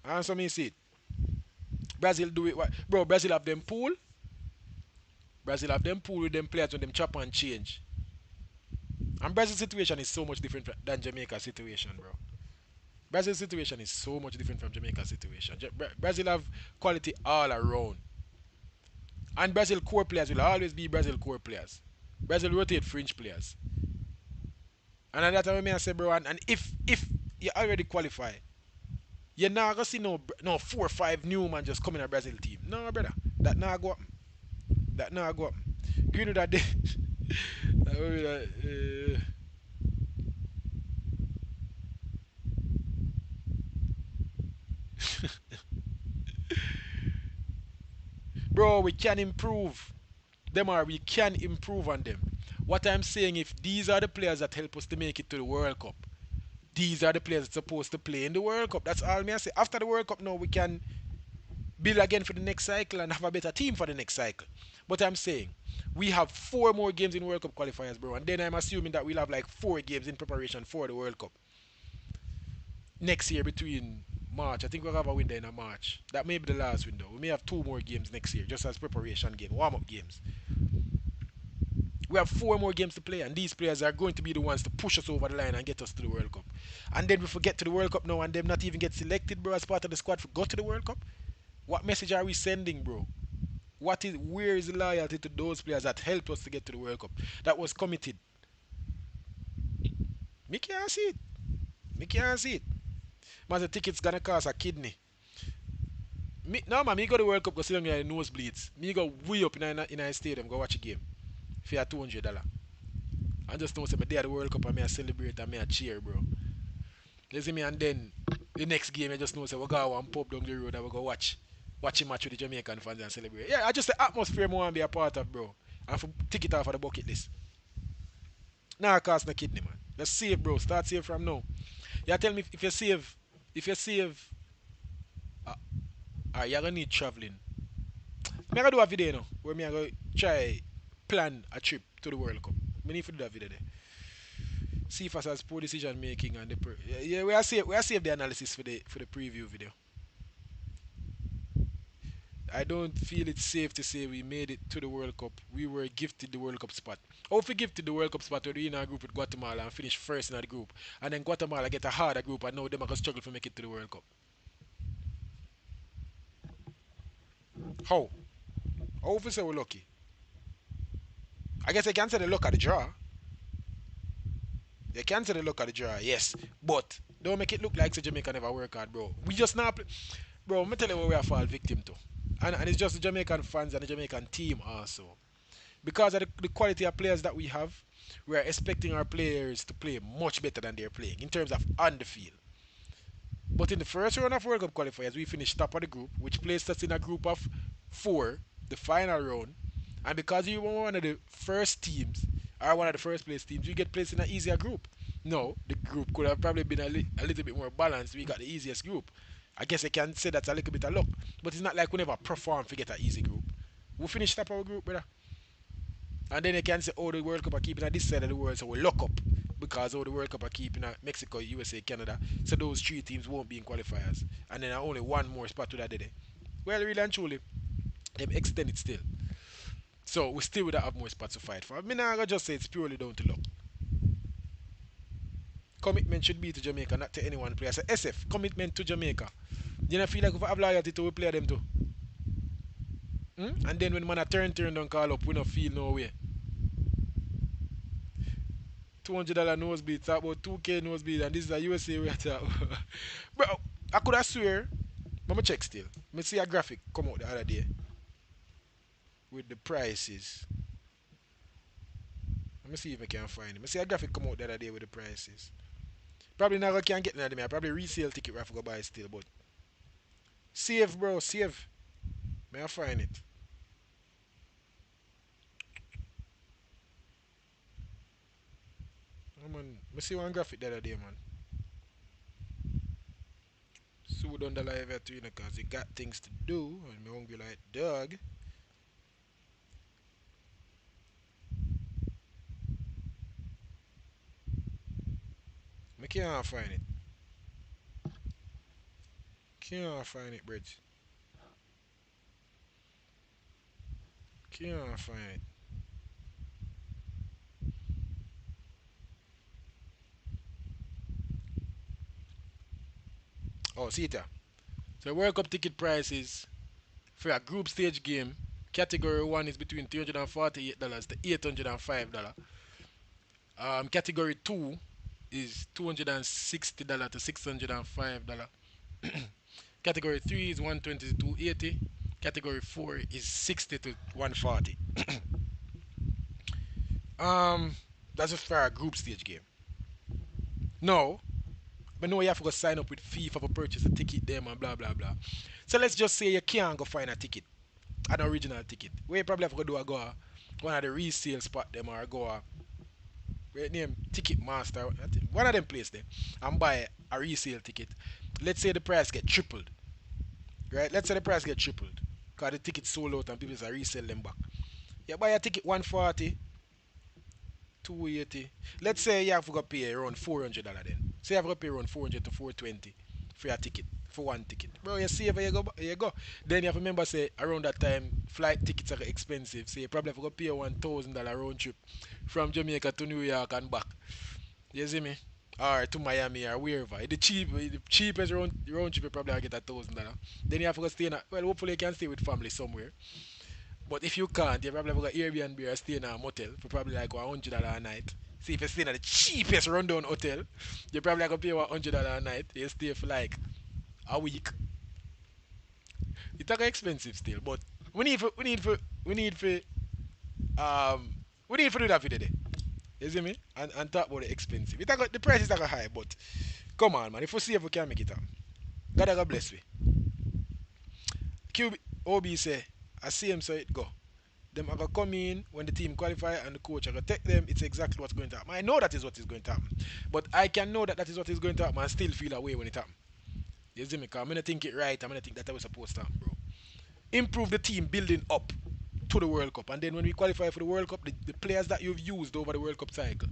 Speaker 1: Answer me, see it. Brazil do it. What? Bro, Brazil have them pool. Brazil have them pool with them players when them chop and change. And Brazil's situation is so much different than Jamaica's situation, bro. Brazil's situation is so much different from Jamaica's situation. Brazil have quality all around. And Brazil core players will always be Brazil core players. Brazil rotate fringe players. And that's what I say, bro. And if you already qualify, you're not gonna see no 4 or 5 new man just coming a Brazil team. No, brother. That not go up. That not go up. Greenwood that day. Bro, we can improve. We can improve on them. What I'm saying, if these are the players that help us to make it to the World Cup, these are the players that's supposed to play in the World Cup. That's all me I say. After the World Cup now we can build again for the next cycle and have a better team for the next cycle. But I'm saying we have 4 more games in World Cup qualifiers, bro. And then I'm assuming that we'll have like 4 games in preparation for the World Cup next year between March. I think we'll have a window in a March. That may be the last window. We may have 2 more games next year just as preparation game, warm-up games. We have 4 more games to play, and these players are going to be the ones to push us over the line and get us to the World Cup. And then we forget to the World Cup now, and them not even get selected, bro, as part of the squad for go to the World Cup. What message are we sending, bro? Where is the loyalty to those players that helped us to get to the World Cup? That was committed. Me can't see it. Me can't see it. Man, the ticket's gonna cost a kidney. No, man, me go to the World Cup, go sit down in the nosebleeds. Me go way up in a stadium, go watch a game for $200. I just don't say my day at the World Cup and me I celebrate and me I cheer, bro. You see me, and then the next game I just know say we go one pub down the road and we go watch a match with the Jamaican fans and celebrate. Yeah, I just the atmosphere more want to be a part of, bro. And for tick it off of the bucket list. Nah, cost no kidney, man. Let's save, bro. Start save from now. Yeah, tell me if you save, uh, you're gonna need traveling. Me I gonna do a video, you know, where me I go try plan a trip to the World Cup. Me need to do that video there. See if us as poor decision making and yeah, we are save the analysis for the preview video. I don't feel it's safe to say we made it to the World Cup. We were gifted the World Cup spot. How if we gifted the World Cup spot, we're in a group with Guatemala and finish first in the group, and then Guatemala get a harder group, and now them are gonna struggle to make it to the World Cup. How? How if we say we're lucky? I guess I can say the luck of the draw. They can say the luck of the draw, yes, but don't make it look like Jamaica never work hard, bro. We just not play. Bro, let me tell you what we are fall victim to. And it's just the Jamaican fans and the Jamaican team also. Because of the quality of players that we have, we are expecting our players to play much better than they're playing in terms of on the field. But in the first round of World Cup qualifiers, we finished top of the group, which placed us in a group of 4, the final round. And because you were one of the first teams, or one of the first place teams, you get placed in an easier group. No, the group could have probably been a little bit more balanced. We got the easiest group. I guess I can say that's a little bit of luck. But it's not like we never perform to get an easy group. We finished top of our group, brother. And then you can say, oh, the World Cup are keeping at this side of the world, so we lock up. Because the World Cup are keeping at Mexico, USA, Canada. So those 3 teams won't be in qualifiers. And then only one more spot to that day. Well, really and truly, they've extended still. So we still would have more spots to fight for. I mean, I just say it's purely down to luck. Commitment should be to Jamaica, not to any one player. So SF, commitment to Jamaica. You know, feel like if I have loyalty to we play them too. And then when man a turn don't call up, we don't feel no way. $200 nosebleed, talk about 2K nosebleed, and this is a USA we are talking about. Bro, I could have swear, but I'm check still. I see a graphic come out the other day with the prices. Let me see if I can find it. I see a graphic come out the other day with the prices. Probably never can get none of them. I probably resale ticket where I go buy still, but save, bro, save. May I find it? Oh, man, I see one graphic the other day, man. Sue on the live at you know, cause you got things to do, and me hungry like dog. I can't find it. Can't find it, Bridge. Can't find it. Oh, see it there. So World Cup ticket prices for a group stage game, category one is between $348 to $805. Category two is $260 to $605. Category three is 120 to 280. Category four is 60 to 140. Um, that's just for a group stage game. No, but no, you have to go sign up with FIFA for purchase a ticket them and blah blah blah. So let's just say you can't go find a ticket, an original ticket. Where you probably have to go do a go one of the resale spot them or go where name Ticket Master, one of them place there, and buy a resale ticket. Let's say the price get tripled, right? Let's say the price get tripled, cause the ticket sold out and people are resell them back. You buy a ticket 140, 280. Let's say you have to go pay around $400 then. So you have to pay around 400 to 420 for your ticket, for one ticket. Bro, you save where you go. Then you have to remember say around that time flight tickets are expensive. So you probably have to go pay $1,000 round trip from Jamaica to New York and back. You see me? Or to Miami or wherever. The cheapest round trip you probably get $1,000. Then you have to go stay in well hopefully you can stay with family somewhere. But if you can't, you probably have got Airbnb or stay in a motel for probably like $100 a night. See if you stay in the cheapest rundown hotel, you probably have to pay $100 a night. You stay for like a week. It's like expensive still, but we need for we need for we need for um we need for do that for today. You see me? And talk about the expensive. The price is like a high, but come on man, if we see if we can make it up. God bless we. QB OB say I see him so it go. Them are gonna come in when the team qualify and the coach are gonna take them. It's exactly what's going to happen. I know that is what is going to happen, but I can know that that is what is going to happen and still feel away when it happens. You see me? Cause I'm gonna think it right. I'm gonna think that I was supposed to happen, bro. Improve the team building up to the World Cup, and then when we qualify for the World Cup, the players that you've used over the World Cup cycle,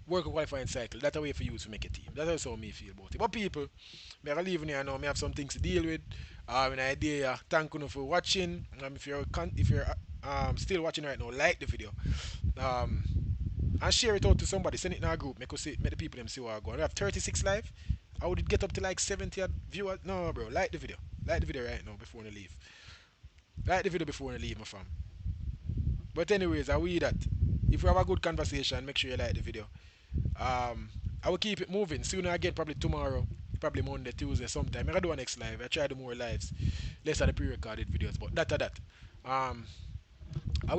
Speaker 1: World Cup qualifying cycle, that's a way for you to make a team. That's how me feel about it. But people, me I leave here now. Me have some things to deal with. An idea. Thank you for watching. If you're still watching right now, like the video. Um, and share it out to somebody. Send it in our group. Make the people them see what I go. We have 36 live. I would get up to like 70 viewers. No, bro. Like the video. Like the video right now before we leave. Like the video before we leave, my fam. But anyways, I will that. If we have a good conversation, make sure you like the video. I will keep it moving. Sooner again, probably tomorrow, probably Monday, Tuesday, sometime. I do a next live. I try to do more lives, less of the pre-recorded videos. But that. Um, I